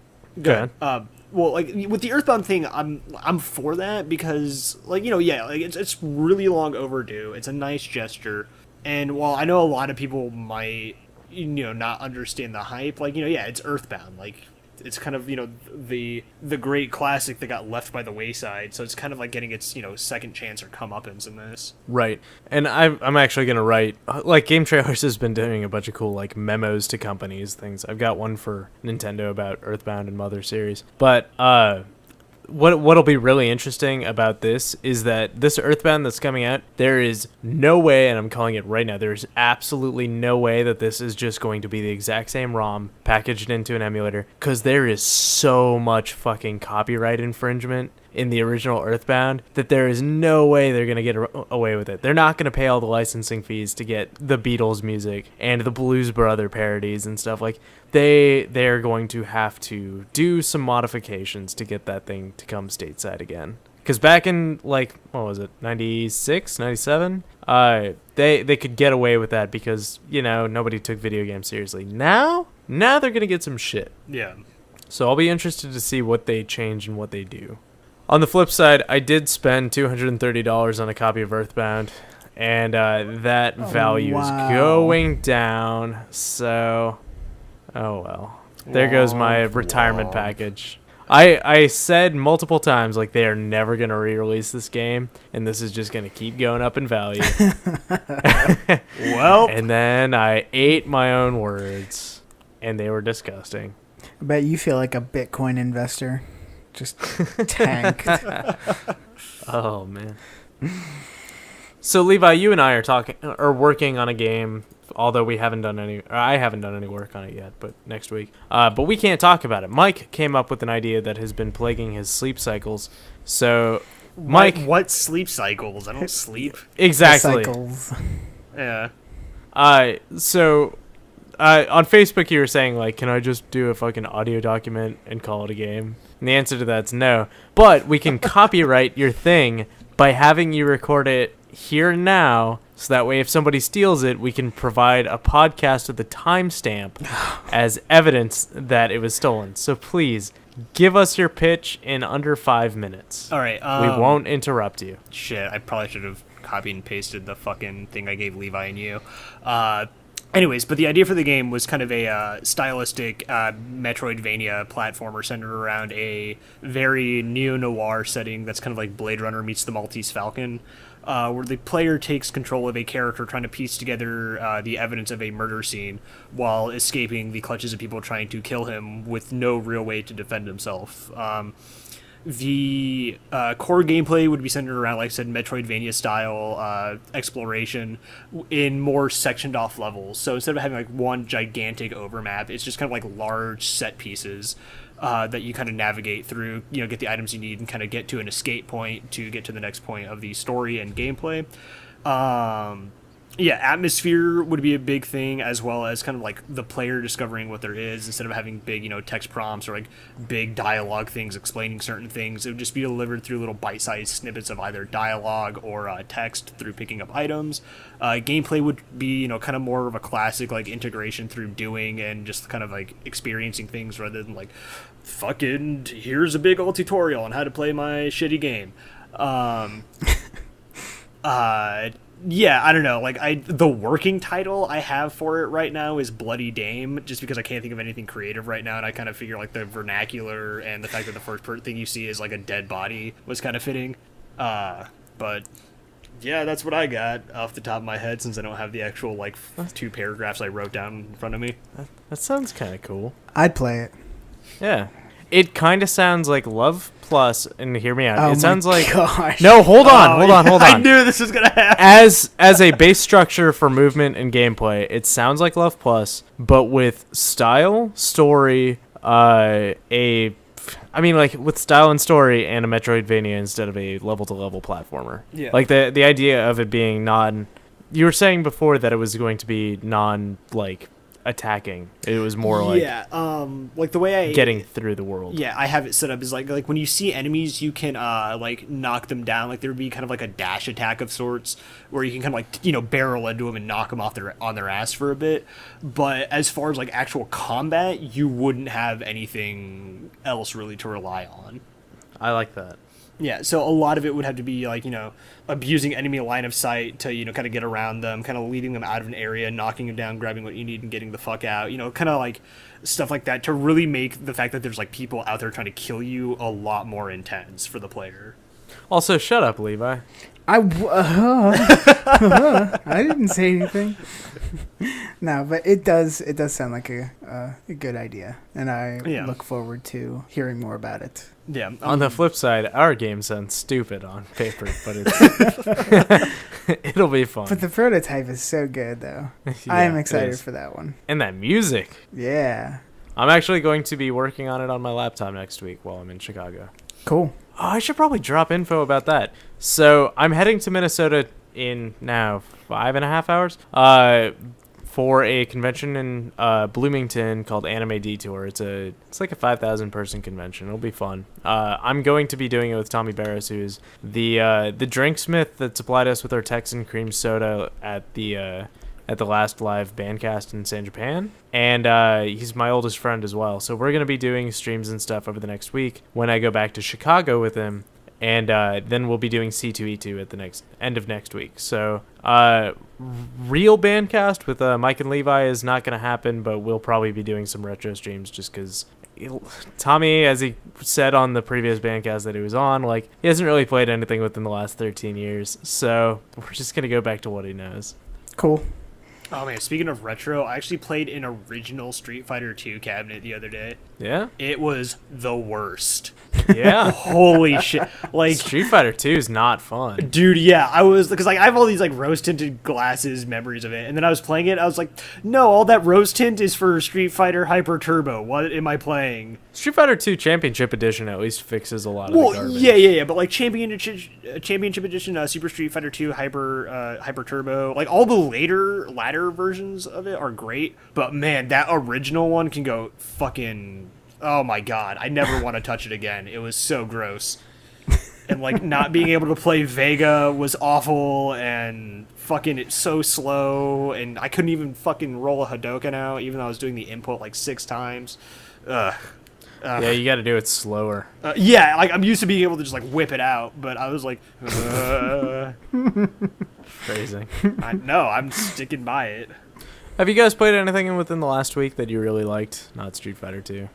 A: go ahead.
C: Well, like, with the Earthbound thing, I'm for that because, like, you know, yeah, like, it's really long overdue. It's a nice gesture. And while I know a lot of people might, you know, not understand the hype, like, you know, yeah, it's Earthbound. Like, it's kind of, you know, the great classic that got left by the wayside. So it's kind of like getting its, you know, second chance or comeuppance in this.
A: Right. And I'm actually going to write, like, Game Trailers has been doing a bunch of cool, like, memos to companies, things. I've got one for Nintendo about Earthbound and Mother series. But, what'll be really interesting about this is that this Earthbound that's coming out, there is no way, and I'm calling it right now, there's absolutely no way that this is just going to be the exact same ROM packaged into an emulator, because there is so much fucking copyright infringement in the original Earthbound that there is no way they're going to get away with it. They're not going to pay all the licensing fees to get the Beatles music and the Blues Brother parodies and stuff. Like, they're going to have to do some modifications to get that thing to come stateside again. Because back in, like, what was it, 96, 97? They could get away with that because, you know, nobody took video games seriously. Now they're going to get some shit.
C: Yeah.
A: So I'll be interested to see what they change and what they do. On the flip side, I did spend $230 on a copy of Earthbound, and that value is going down, so, oh well. There goes my retirement package. I said multiple times, like, they are never going to re-release this game, and this is just going to keep going up in value.
C: Well.
A: And then I ate my own words, and they were disgusting.
B: I bet you feel like a Bitcoin investor. Just tanked.
A: Oh man. So Levi, you and I are working on a game, although I haven't done any work on it yet, but next week. But we can't talk about it. Mike came up with an idea that has been plaguing his sleep cycles. So Mike,
C: what sleep cycles? I don't sleep.
A: Exactly.
B: Cycles.
C: Yeah.
A: So on Facebook you were saying, like, can I just do a fucking audio document and call it a game? And the answer to that's no. But we can copyright your thing by having you record it here and now, so that way if somebody steals it, we can provide a podcast with a timestamp as evidence that it was stolen. So please, give us your pitch in under 5 minutes.
C: All right.
A: We won't interrupt you.
C: Shit, I probably should have copied and pasted the fucking thing I gave Levi and you. Anyways, but the idea for the game was kind of a stylistic Metroidvania platformer centered around a very neo-noir setting that's kind of like Blade Runner meets the Maltese Falcon, where the player takes control of a character trying to piece together the evidence of a murder scene while escaping the clutches of people trying to kill him with no real way to defend himself. The core gameplay would be centered around, like I said, Metroidvania style exploration in more sectioned off levels. So instead of having like one gigantic overmap, it's just kind of like large set pieces that you kind of navigate through, you know, get the items you need and kind of get to an escape point to get to the next point of the story and gameplay. Yeah, atmosphere would be a big thing, as well as kind of like the player discovering what there is instead of having big, text prompts or like big dialogue things explaining certain things. It would just be delivered through little bite-sized snippets of either dialogue or text through picking up items. Gameplay would be, kind of more of a classic like integration through doing and just kind of like experiencing things rather than like, fucking here's a big old tutorial on how to play my shitty game. Yeah, I don't know. Like, the working title I have for it right now is Bloody Dame, just because I can't think of anything creative right now, and I kind of figure like the vernacular and the fact that the first thing you see is like a dead body was kind of fitting. But yeah, that's what I got off the top of my head, since I don't have the actual like 2 paragraphs I wrote down in front of me.
A: That sounds kind of cool.
B: I'd play it.
A: Yeah. It kind of sounds like Love Plus, and hear me out.
B: Oh
A: it sounds
B: my
A: like
B: gosh.
A: No, hold on.
C: I knew this was gonna happen.
A: As a base structure for movement and gameplay, it sounds like Love Plus, but with style, story, with style and story and a Metroidvania instead of a level-to-level platformer.
C: Yeah.
A: Like the idea of it being you were saying before that it was going to be attacking. It was more like
C: like the way I
A: getting through the world.
C: Yeah, I have it set up is like when you see enemies, you can like knock them down. Like there would be kind of like a dash attack of sorts where you can kind of like barrel into them and knock them on their ass for a bit. But as far as like actual combat, you wouldn't have anything else really to rely on.
A: I like that.
C: Yeah, so a lot of it would have to be like, abusing enemy line of sight to, kind of get around them, kind of leading them out of an area, knocking them down, grabbing what you need and getting the fuck out, kind of like stuff like that to really make the fact that there's like people out there trying to kill you a lot more intense for the player.
A: Also, shut up, Levi.
B: I didn't say anything. No, but it does sound like a good idea, and I look forward to hearing more about it.
C: Yeah.
A: On the flip side, our game sounds stupid on paper, but it's it'll be fun.
B: But the prototype is so good, though.
A: Yeah,
B: I am excited for that one.
A: And that music.
B: Yeah.
A: I'm actually going to be working on it on my laptop next week while I'm in Chicago.
B: Cool.
A: Oh, I should probably drop info about that. So I'm heading to Minnesota in now 5.5 hours for a convention in Bloomington called Anime Detour. It's like a 5,000 person convention. It'll be fun. I'm going to be doing it with Tommy Barris, who's the drinksmith that supplied us with our Texan cream soda at the last live Bancast in San Japan, and he's my oldest friend as well. So we're going to be doing streams and stuff over the next week when I go back to Chicago with him, and then we'll be doing C2E2 at the end of next week. So real Bancast with Mike and Levi is not going to happen, but we'll probably be doing some retro streams just because Tommy, as he said on the previous Bancast that he was on, like, he hasn't really played anything within the last 13 years, so we're just going to go back to what he knows.
B: Cool.
C: Oh man, speaking of retro, I actually played an original Street Fighter 2 cabinet the other day.
A: Yeah?
C: It was the worst.
A: Yeah.
C: Holy shit. Like,
A: Street Fighter 2 is not fun.
C: Dude, yeah, I was, because like I have all these like rose tinted glasses memories of it, and then I was playing it, I was like, no, all that rose tint is for Street Fighter Hyper Turbo. What am I playing?
A: Street Fighter 2 Championship Edition at least fixes a lot of the garbage.
C: Yeah, but like Championship Edition, Super Street Fighter 2 Hyper Turbo, like all the latter versions of it are great, but man, that original one can go fucking, oh my god, I never want to touch it again. It was so gross. And like not being able to play Vega was awful, and fucking it's so slow, and I couldn't even fucking roll a Hadouken out even though I was doing the input like 6 times.
A: Yeah, you got to do it slower.
C: Yeah, like I'm used to being able to just like whip it out, but I was like,
A: Phrasing.
C: I'm sticking by it.
A: Have you guys played anything within the last week that you really liked? Not Street Fighter 2.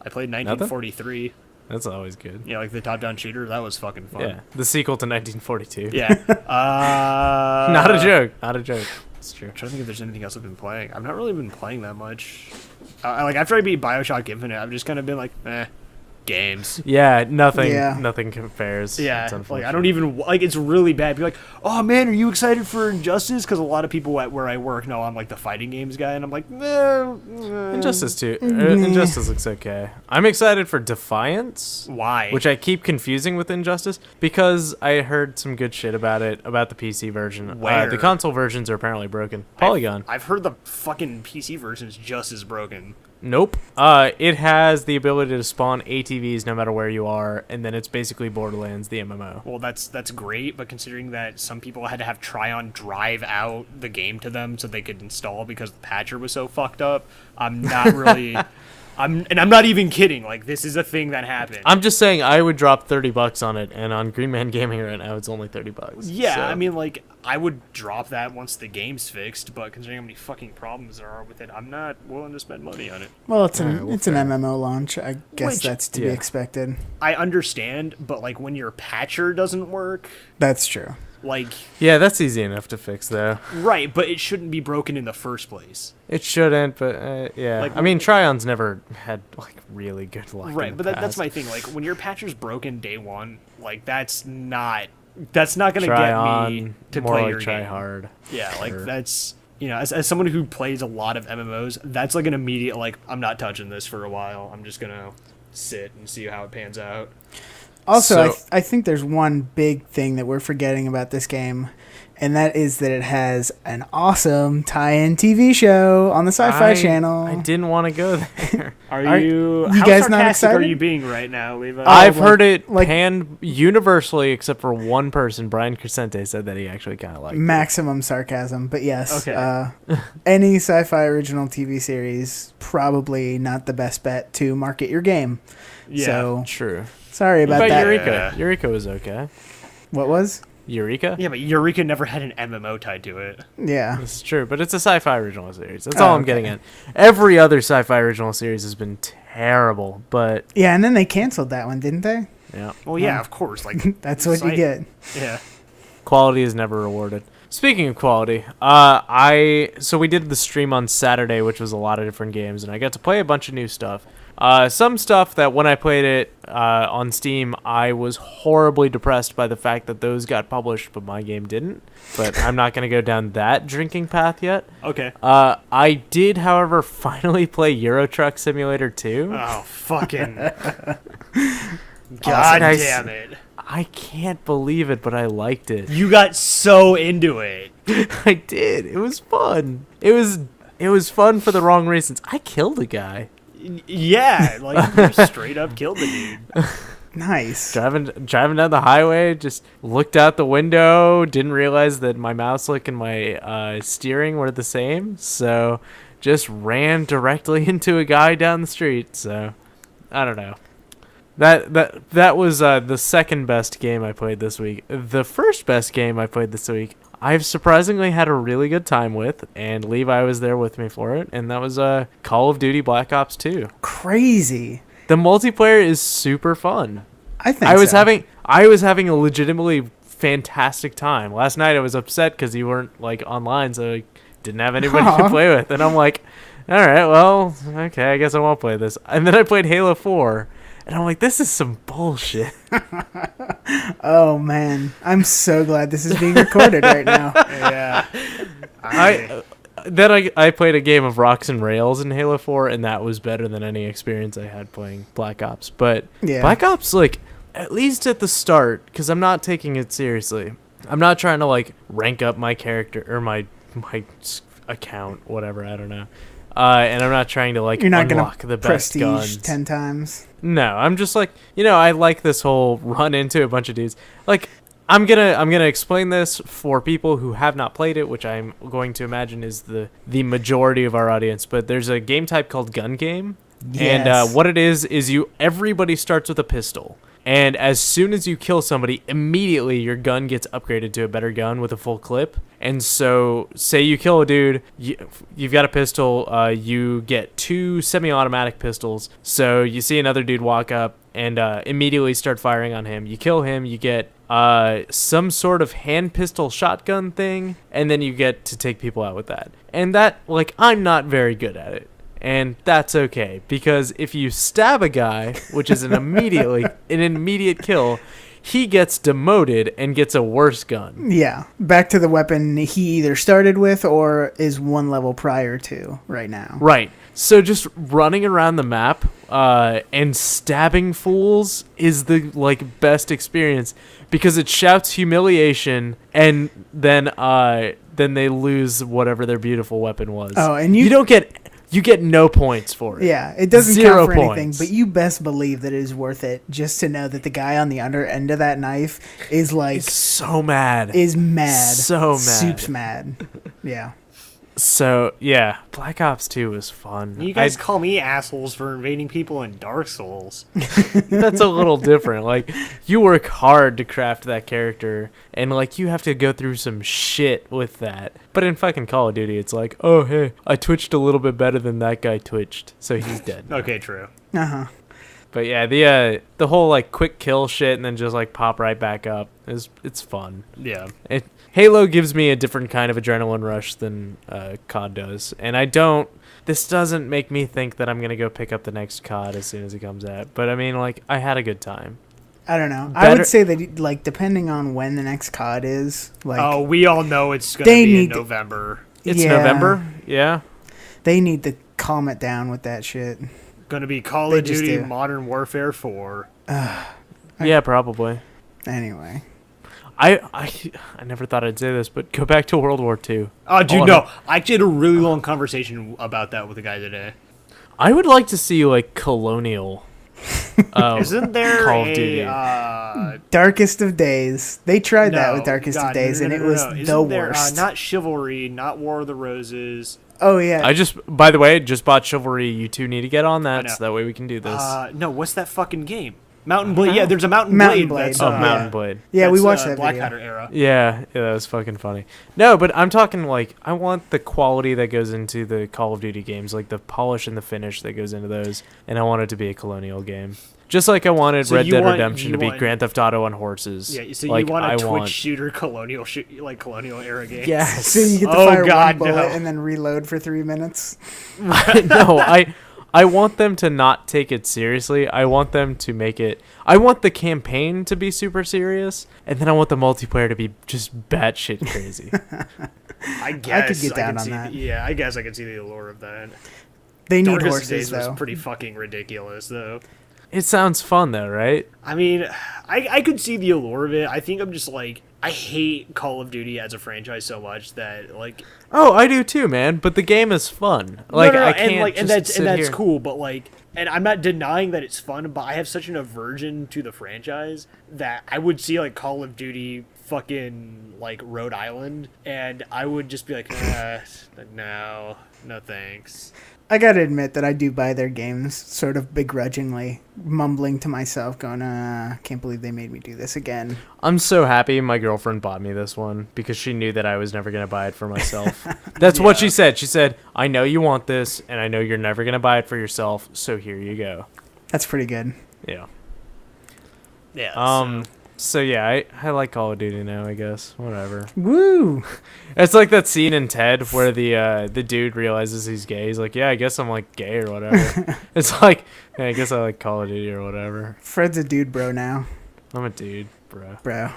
C: I played 1943.
A: That's always good.
C: Yeah, like the top-down shooter. That was fucking fun.
A: Yeah, the sequel to 1942.
C: Yeah.
A: Not a joke. Not a joke. It's true.
C: I'm trying to think if there's anything else I've been playing. I've not really been playing that much. Like after I beat BioShock Infinite, I've just kind of been like, eh. games.
A: Yeah, nothing
B: Yeah.
A: nothing compares.
C: Yeah,
A: It's
C: like
A: unfortunate.
C: I don't even like. It's really bad. Be like, oh man, are you excited for Injustice? Because a lot of people at where I work know I'm like the fighting games guy, and I'm like,
A: Injustice 2.
B: Meh.
A: Injustice looks okay. I'm excited for Defiance,
C: Why?
A: which I keep confusing with Injustice because I heard some good shit about it, about the PC version.
C: Where?
A: The console versions are apparently broken. Polygon.
C: I've heard the fucking PC version is just as broken.
A: Nope. It has the ability to spawn ATVs no matter where you are, and then it's basically Borderlands, the MMO.
C: Well, that's great, but considering that some people had to have Tryon drive out the game to them so they could install because the patcher was so fucked up, I'm not really. I'm not even kidding. Like, this is a thing that happened.
A: I'm just saying I would drop $30 on it, and on Green Man Gaming right now it's only $30.
C: Yeah,
A: So-
C: I mean, like, I would drop that once the game's fixed, but considering how many fucking problems there are with it, I'm not willing to spend money on it.
B: Well, it's an
A: Alright, well,
B: it's an
A: fair.
B: MMO launch. I guess
C: Which-
B: that's to
A: yeah.
B: be expected.
C: I understand, but, like, when your patcher doesn't work,
B: That's true.
C: like,
A: Yeah, that's easy enough to fix though.
C: right, but it shouldn't be broken in the first place.
A: It shouldn't, but yeah.
C: Like,
A: I mean, Tryon's never had like really good luck.
C: Right,
A: in
C: but
A: the
C: that's
A: past.
C: my thing. Like, when your patcher's broken day one, like, that's not gonna
A: Try
C: get
A: on,
C: me to
A: more
C: play
A: like
C: your
A: try
C: game.
A: hard.
C: Yeah, like
A: Sure.
C: that's, you know, as someone who plays a lot of MMOs, that's like an immediate like, I'm not touching this for a while. I'm just gonna sit and see how it pans out.
B: Also,
A: So-
B: I think there's one big thing that we're forgetting about this game, and that is that it has an awesome tie-in TV show on the Sci-Fi Channel.
A: I didn't want to go there.
C: Are you?
B: you
C: How
B: guys not
C: sarcastic are
B: excited?
C: you being right now, Levi?
A: I've
B: like-
A: heard it
B: like-
A: panned universally, except for one person. Brian Crescente said that he actually kind of liked it.
B: Maximum sarcasm, but yes.
C: Okay.
B: Any sci-fi original TV series, probably not the best bet to market your game.
C: Yeah.
B: So,
A: True.
B: sorry about
A: But
B: that.
A: Eureka.
C: Yeah.
A: Eureka was okay.
B: What was?
A: Eureka?
C: Yeah, but Eureka never had an MMO tied to it.
B: Yeah.
A: It's true, but it's a sci-fi original series. That's
B: Oh,
A: all I'm
B: okay.
A: getting at. Every other sci-fi original series has been terrible, but
B: Yeah, and then they canceled that one, didn't they?
A: yeah,
C: Well, yeah, of course. Like,
B: That's what you
C: sci-
B: get.
C: Yeah.
A: quality is never rewarded. Speaking of quality, so we did the stream on Saturday, which was a lot of different games, and I got to play a bunch of new stuff. Some stuff that when I played it on Steam, I was horribly depressed by the fact that those got published, but my game didn't. But I'm not going to go down that drinking path yet.
C: Okay.
A: I did, however, finally play Euro Truck Simulator 2.
C: Oh, fucking. God
A: Awesome.
C: damn it.
A: I can't believe it, but I liked it.
C: You got so into it.
A: I did. It was fun. It was fun for the wrong reasons. I killed a guy.
C: Yeah, like, you straight up killed the dude.
B: Nice.
A: Driving down the highway, just looked out the window, didn't realize that my mouse click and my steering were the same, so just ran directly into a guy down the street. So I don't know. That was the second best game I played this week. The first best game I played this week, I've surprisingly had a really good time with, and Levi was there with me for it, and that was Call of Duty Black Ops 2.
B: Crazy.
A: The multiplayer is super fun.
B: I think
A: I was
B: so.
A: having a legitimately fantastic time. Last night I was upset because you weren't like online, so I didn't have anybody to
B: Aw.
A: play with. And I'm like, all right, well, okay, I guess I won't play this. And then I played Halo 4, and I'm like, this is some bullshit.
B: Oh man, I'm so glad this is being recorded right now.
C: Yeah.
A: Then I played a game of Rocks and Rails in Halo 4, and that was better than any experience I had playing Black Ops. But
B: Yeah.
A: Black Ops, like, at least at the start, because I'm not taking it seriously. I'm not trying to, like, rank up my character or my account, whatever, I don't know. And I'm not trying to, like,
B: You're not
A: unlock
B: gonna
A: the best
B: prestige
A: guns.
B: 10 times.
A: No, I'm just like, I like this whole run into a bunch of dudes. Like, I'm gonna explain this for people who have not played it, which I'm going to imagine is the majority of our audience. But there's a game type called gun game,
B: Yes.
A: and what it is everybody starts with a pistol. And as soon as you kill somebody, immediately your gun gets upgraded to a better gun with a full clip. And so, say you kill a dude, you've got a pistol, you get 2 semi-automatic pistols. So you see another dude walk up and immediately start firing on him. You kill him, you get some sort of hand pistol shotgun thing, and then you get to take people out with that. And that, like, I'm not very good at it. And that's okay, because if you stab a guy, which is an immediate kill, he gets demoted and gets a worse gun.
B: Yeah. Back to the weapon he either started with or is one level prior to right now.
A: Right. So just running around the map and stabbing fools is the best experience, because it shouts humiliation, and then they lose whatever their beautiful weapon was.
B: Oh, and
A: you get no points for it.
B: Yeah, it doesn't
A: 0
B: count for
A: points.
B: anything, but you best believe that it is worth it just to know that the guy on the under end of that knife is
A: so mad.
B: Is mad.
A: So mad.
B: Soup's mad. Yeah.
A: So, yeah, Black Ops 2 was fun.
C: You guys call me assholes for invading people in Dark Souls.
A: That's a little different. Like, you work hard to craft that character, and, you have to go through some shit with that. But in fucking Call of Duty, it's like, oh, hey, I twitched a little bit better than that guy twitched, so he's dead.
C: Okay, true.
B: Uh-huh.
A: But yeah, the whole, quick kill shit and then just, pop right back up, it's fun.
C: Yeah.
A: Halo gives me a different kind of adrenaline rush than COD does. And this doesn't make me think that I'm going to go pick up the next COD as soon as it comes out. But I mean, I had a good time.
B: I don't know. I would say that, depending on when the next COD is,
C: we all know it's going to be in November.
A: It's November? Yeah.
B: They need to calm it down with that shit.
C: Going to be Call of Duty Modern Warfare 4.
A: Yeah, probably.
B: Anyway.
A: I never thought I'd say this, but go back to World War II.
C: Oh, dude, no. I actually had a really long conversation about that with a guy today.
A: I would like to see, colonial
C: Isn't there
A: Call of Duty.
B: Darkest of Days. They tried that with Darkest of Days, and it was the worst.
C: Not Chivalry, not War of the Roses.
B: Oh, yeah.
A: By the way, just bought Chivalry. You two need to get on that, so that way we can do this.
C: No, what's that fucking game? Mountain Blade. Yeah, there's a Mountain Blade.
B: Blade.
A: Mountain Blade.
B: Yeah, we watched that
C: Blackadder
B: video.
C: era.
A: Yeah, that was fucking funny. No, but I'm talking I want the quality that goes into the Call of Duty games, the polish and the finish that goes into those, and I want it to be a colonial game. Just like I wanted Red Dead Redemption to be Grand Theft Auto on horses.
C: Yeah, so you want a Twitch shooter colonial era game?
A: Yes.
B: So you get to fire one bullet and then reload for 3 minutes?
A: No, I want them to not take it seriously. I want them to make it... I want the campaign to be super serious, and then I want the multiplayer to be just batshit crazy.
C: I guess
B: I could get down on that.
C: I guess I could see the allure of that.
B: They need
C: Darkest
B: horses,
C: Days
B: though.
C: was pretty fucking ridiculous, though.
A: It sounds fun, though, right?
C: I mean, I could see the allure of it. I think I'm just I hate Call of Duty as a franchise so much that
A: Oh, I do too, man. But the game is fun. I can't
C: and that's cool. But and I'm not denying that it's fun. But I have such an aversion to the franchise that I would see Call of Duty fucking Rhode Island, and I would just be no thanks.
B: I gotta admit that I do buy their games sort of begrudgingly, mumbling to myself, going, can't believe they made me do this again.
A: I'm so happy my girlfriend bought me this one because she knew that I was never going to buy it for myself. That's what she said. She said, I know you want this, and I know you're never going to buy it for yourself, so here you go.
B: That's pretty good.
A: Yeah.
C: Yeah.
A: So yeah, I like Call of Duty now, I guess. Whatever.
B: Woo!
A: It's like that scene in Ted where the dude realizes he's gay. He's like, yeah, I guess I'm gay or whatever. It's yeah, I guess I like Call of Duty or whatever.
B: Fred's a dude bro now.
A: I'm a dude, bro.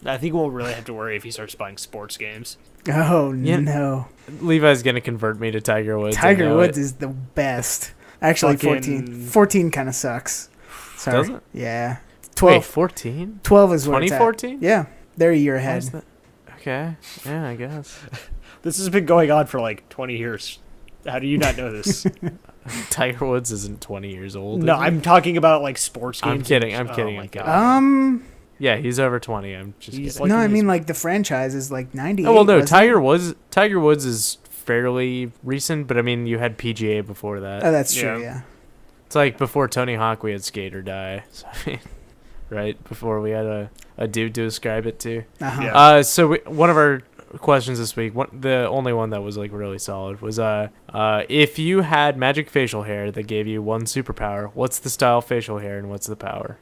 C: I think we'll really have to worry if he starts buying sports games.
B: Oh, no.
A: Levi's going to convert me to Tiger Woods.
B: Tiger Woods is the best. Actually, 14 kind of sucks. Sorry.
A: Does it?
B: Yeah. 12.
A: Wait, 14?
B: 12 is what it's at.
A: 2014?
B: Yeah. They're a year ahead.
A: Okay. Yeah, I guess.
C: This has been going on for 20 years. How do you not know this?
A: Tiger Woods isn't 20 years old.
C: No, I'm talking about sports games.
A: I'm kidding. I'm kidding.
C: Oh my God.
A: Yeah, he's over 20. I'm just kidding.
B: No, I mean the franchise is 98.
A: Oh well, no. Tiger Woods is fairly recent, but I mean you had PGA before that.
B: Oh, that's true. Yeah.
A: It's before Tony Hawk, we had Skate or Die. So, I mean, right before we had a dude to ascribe it to.
B: Uh-huh.
C: Yeah.
A: So one of our questions this week, the only one that was really solid, was if you had magic facial hair that gave you one superpower, what's the style facial hair and what's the power?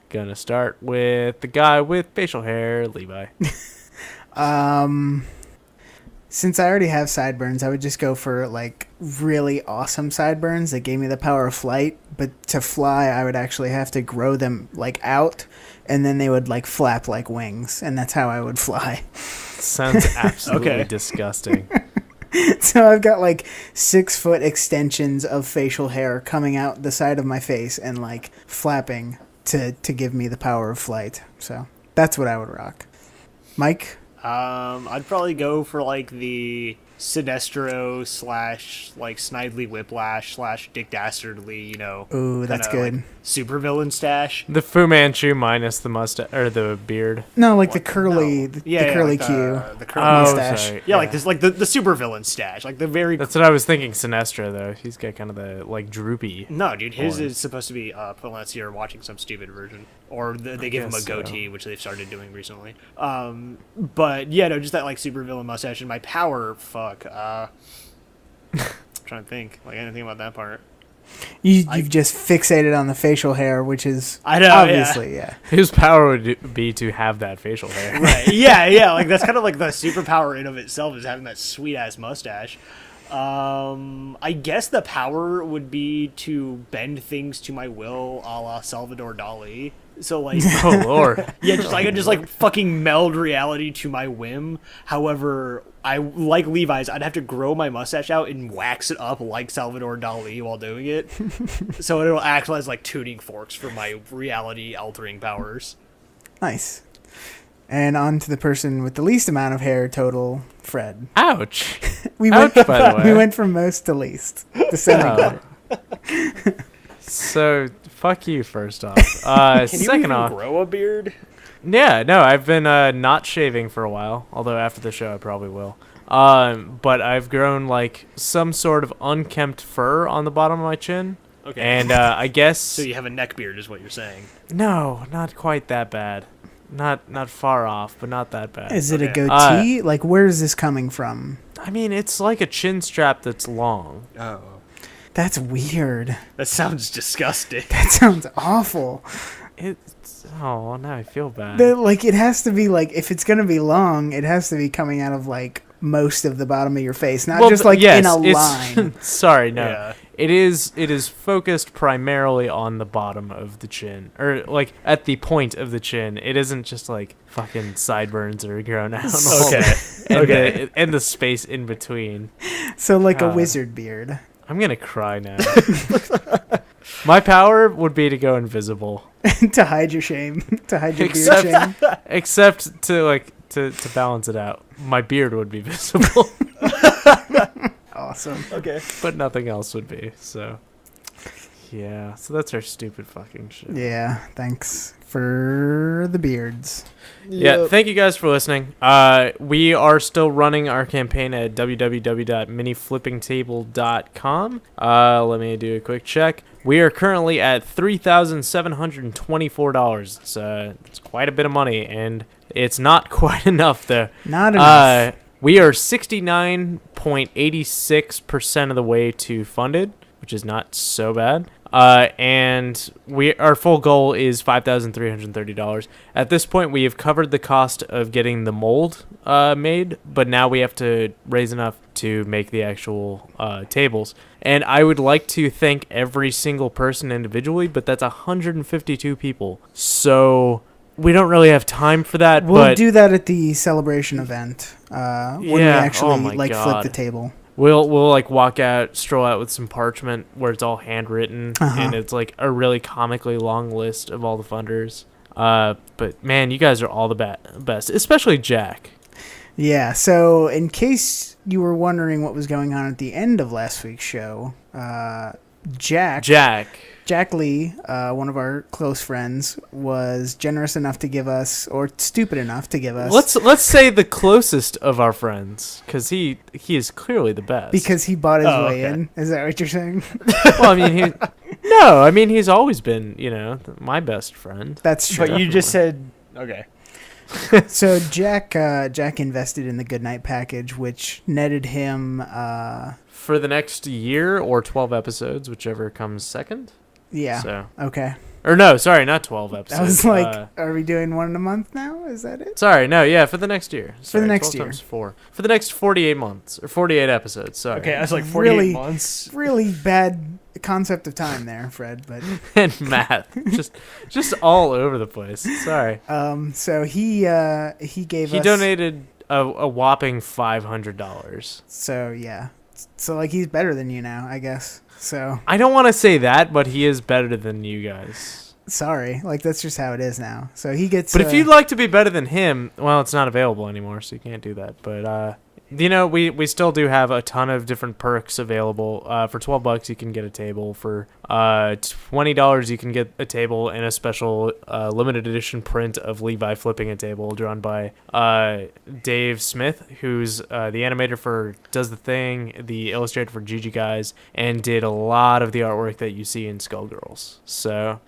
A: Gonna start with the guy with facial hair, Levi.
B: Since I already have sideburns, I would just go for really awesome sideburns that gave me the power of flight, but to fly I would actually have to grow them like out, and then they would like flap like wings, and that's how I would fly.
A: Sounds absolutely
C: Okay.
A: disgusting.
B: So I've got like 6-foot extensions of facial hair coming out the side of my face and like flapping to give me the power of flight. So that's what I would rock. Mike?
C: I'd probably go for like the Sinestro / like Snidely Whiplash / Dick Dastardly, you know.
B: Ooh, that's
C: kinda,
B: good.
C: Like, supervillain stash.
A: The Fu Manchu minus the mustache or the beard.
B: No, like the
C: What?
B: curly,
C: No.
B: the
C: Yeah,
B: curly
C: like
B: Q
C: the curly
B: mustache.
A: sorry.
C: Yeah, like this, like the supervillain stash, like the very.
A: That's what I was thinking. Sinestro though, he's got kind of the like droopy.
C: No, dude, his
A: Horn.
C: is supposed to be unless you're watching some stupid version, or they give him a
A: guess so.
C: goatee, which they've started doing recently. But yeah, no, just that like supervillain mustache and my power. Fuck. I'm trying to think, like anything about that part.
B: You've just fixated on the facial hair, which is
C: I know,
B: obviously, yeah.
A: His power would be to have that facial hair.
C: Right. Yeah, like that's kind of like the superpower in of itself is having that sweet ass mustache. I guess the power would be to bend things to my will, a la Salvador Dali. So like,
A: Oh Lord.
C: yeah, just I could just like fucking meld reality to my whim. However, I like Levi's. I'd have to grow my mustache out and wax it up like Salvador Dali while doing it, so it'll act as like tuning forks for my reality altering powers.
B: Nice. And on to the person with the least amount of hair total, Fred.
A: Ouch.
B: We
A: Ouch,
B: went,
A: by the way.
B: we went from most to least. The semi.
A: Oh. So fuck you. First off.
C: Can you
A: Second
C: even
A: off.
C: grow a beard?
A: Yeah, no, I've been not shaving for a while, although after the show I probably will. But I've grown like some sort of unkempt fur on the bottom of my chin.
C: Okay.
A: And I guess
C: So you have a neck beard, is what you're saying.
A: no, not quite that bad. Not far off, but not that bad.
B: Is it a
C: Okay.
B: goatee? Like, where is this coming from?
A: I mean, it's like a chin strap that's long.
C: Oh.
B: That's weird.
C: That sounds disgusting.
B: That sounds awful.
A: It's oh, now I feel bad.
B: Like, it has to be like, if it's gonna be long, it has to be coming out of like most of the bottom of your face, not just like
A: yes,
B: in a
A: it's-
B: line.
A: Sorry, no.
C: Yeah.
A: It is focused primarily on the bottom of the chin, or like at the point of the chin. It isn't just like fucking sideburns are grown out. all
C: Okay.
A: the- and
C: Okay.
A: and the space in between.
B: So like a
A: God.
B: wizard beard
A: I'm gonna cry now. My power would be to go invisible,
B: to hide your shame, to hide your beard
A: Except-
B: shame.
A: except to like to balance it out. My beard would be visible,
B: Awesome.
C: Okay.
A: but nothing else would be. So yeah, so that's our stupid fucking shit.
B: Yeah. Thanks for the beards.
A: Yeah, thank you guys for listening. We are still running our campaign at www.miniflippingtable.com. Let me do a quick check. We are currently at $3,724. It's quite a bit of money, and it's not quite enough, though.
B: Not enough.
A: We are 69.86% of the way to funded, which is not so bad. And our full goal is $5,330. At this point, we have covered the cost of getting the mold made, but now we have to raise enough to make the actual tables. And I would like to thank every single person individually, but that's 152 people. So we don't really have time for that.
B: We'll
A: but
B: do that at the celebration event when we
A: Yeah,
B: actually
A: oh my
B: flip
A: God.
B: the table.
A: We'll like stroll out with some parchment where it's all handwritten,
B: Uh-huh.
A: and it's like a really comically long list of all the funders. But man, you guys are all the best, especially Jack.
B: Yeah, so in case you were wondering what was going on at the end of last week's show, Jack Lee, one of our close friends, was generous enough to give us, or stupid enough to give us,
A: Let's say the closest of our friends, because he is clearly the best.
B: because he bought his
C: Oh,
B: way
C: okay.
B: in. Is that what you're saying?
A: well, I mean, he's always been, my best friend.
B: That's true.
C: But you just said okay.
B: So Jack invested in the Goodnight package, which netted him,
A: For the next year or 12 episodes, whichever comes second.
B: yeah,
A: So
B: okay.
A: Or no, sorry, not 12 episodes.
B: I was like, are we doing one a month now? Is that it?
A: Sorry, no, yeah, for the next year. Sorry,
B: the next
A: 12
B: year.
A: times 4. For the next 48 months, or 48 episodes, sorry.
C: Okay, I was like 48
B: Really-
C: months.
B: Really bad concept of time there, Fred. But
A: And math. just all over the place. Sorry.
B: so he gave
A: He
B: us.
A: donated a whopping $500.
B: So yeah, so like he's better than you now, I guess. So
A: I don't want to say that, but he is better than you guys.
B: sorry, like that's just how it is now. So he gets.
A: But if you'd like to be better than him, well, it's not available anymore, so you can't do that. But we still do have a ton of different perks available. For $12, you can get a table. For $20, you can get a table and a special limited edition print of Levi flipping a table, drawn by Dave Smith, who's the animator for Does the Thing, the illustrator for Gigi Guys, and did a lot of the artwork that you see in Skullgirls. So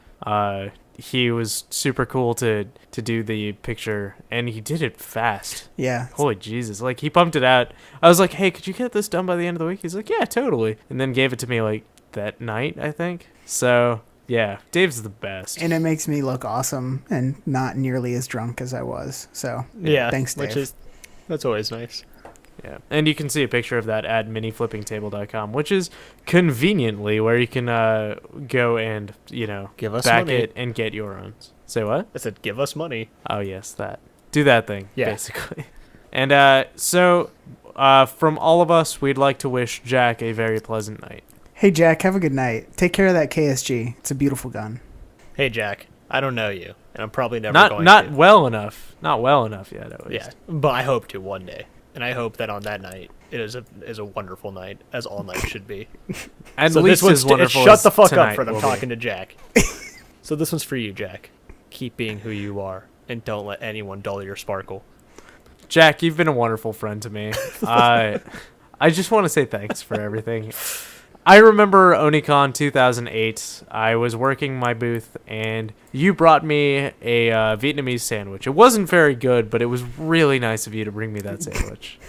A: he was super cool to do the picture, and he did it fast.
B: Yeah.
A: Holy Jesus. Like, he pumped it out. I was like, hey, could you get this done by the end of the week? He's like, yeah, totally. And then gave it to me, like, that night, I think. So, yeah, Dave's the best.
B: And it makes me look awesome and not nearly as drunk as I was. So
C: Yeah,
B: thanks, Dave.
C: That's always nice.
A: Yeah, and you can see a picture of that at miniflippingtable.com, which is conveniently where you can go and,
C: Give us
A: back
C: money.
A: it and get your own. Say what?
C: I said, give us money.
A: Oh, yes, that. Do that thing,
C: Yeah.
A: basically. And so from all of us, we'd like to wish Jack a very pleasant night.
B: Hey Jack, have a good night. Take care of that KSG. It's a beautiful gun.
C: Hey, Jack, I don't know you, and I'm probably never going
A: Not
C: to.
A: well enough. Not well enough yet, at least.
C: Yeah, but I hope to one day. And I hope that on that night, it is a wonderful night, as all nights should be.
A: At
C: So
A: least
C: this one's
A: as wonderful
C: shut
A: as
C: the fuck
A: tonight
C: up, Fred. I'm
A: will
C: talking to Jack. So this one's for you, Jack. Keep being who you are, and don't let anyone dull your sparkle.
A: Jack, you've been a wonderful friend to me. I just want to say thanks for everything. I remember Onicon 2008. I was working my booth, and you brought me a Vietnamese sandwich. It wasn't very good, but it was really nice of you to bring me that sandwich.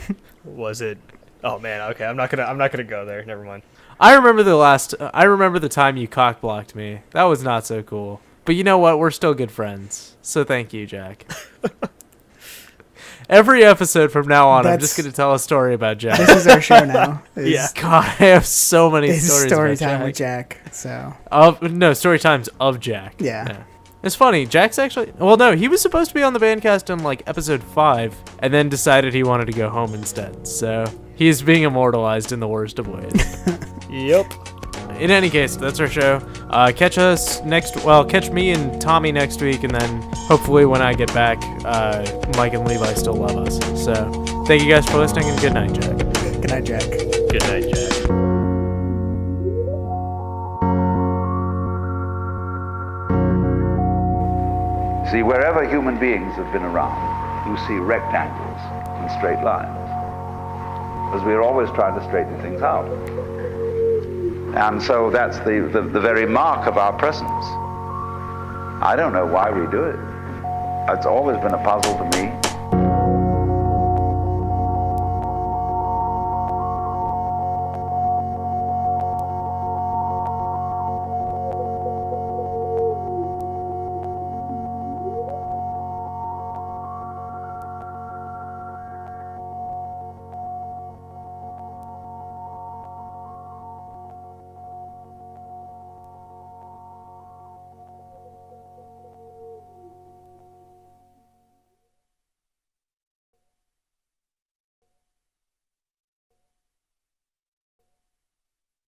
C: Was it? Oh man, okay. I'm not gonna go there. Never mind.
A: I remember the time you cock blocked me. That was not so cool. But you know what? We're still good friends. So thank you, Jack. Every episode from now on, I'm just going to tell a story about Jack.
B: This is our show now.
C: Yeah.
A: God, I have so many
B: It's
A: stories
B: story
A: about
B: time
A: Jack.
B: with Jack. So
A: No, story times of Jack.
B: Yeah.
A: It's funny. Jack's actually... Well, no, he was supposed to be on the Bancast on, like, episode 5, and then decided he wanted to go home instead. So he's being immortalized in the worst of ways.
C: Yep.
A: In any case, that's our show. Catch me and Tommy next week, and then hopefully when I get back, Mike and Levi still love us. So thank you guys for listening, and good night, Jack.
B: good night, Jack.
C: Good night, Jack.
D: See, wherever human beings have been around, you see rectangles and straight lines. Because we're always trying to straighten things out. And so that's the very mark of our presence. I don't know why we do it. It's always been a puzzle to me.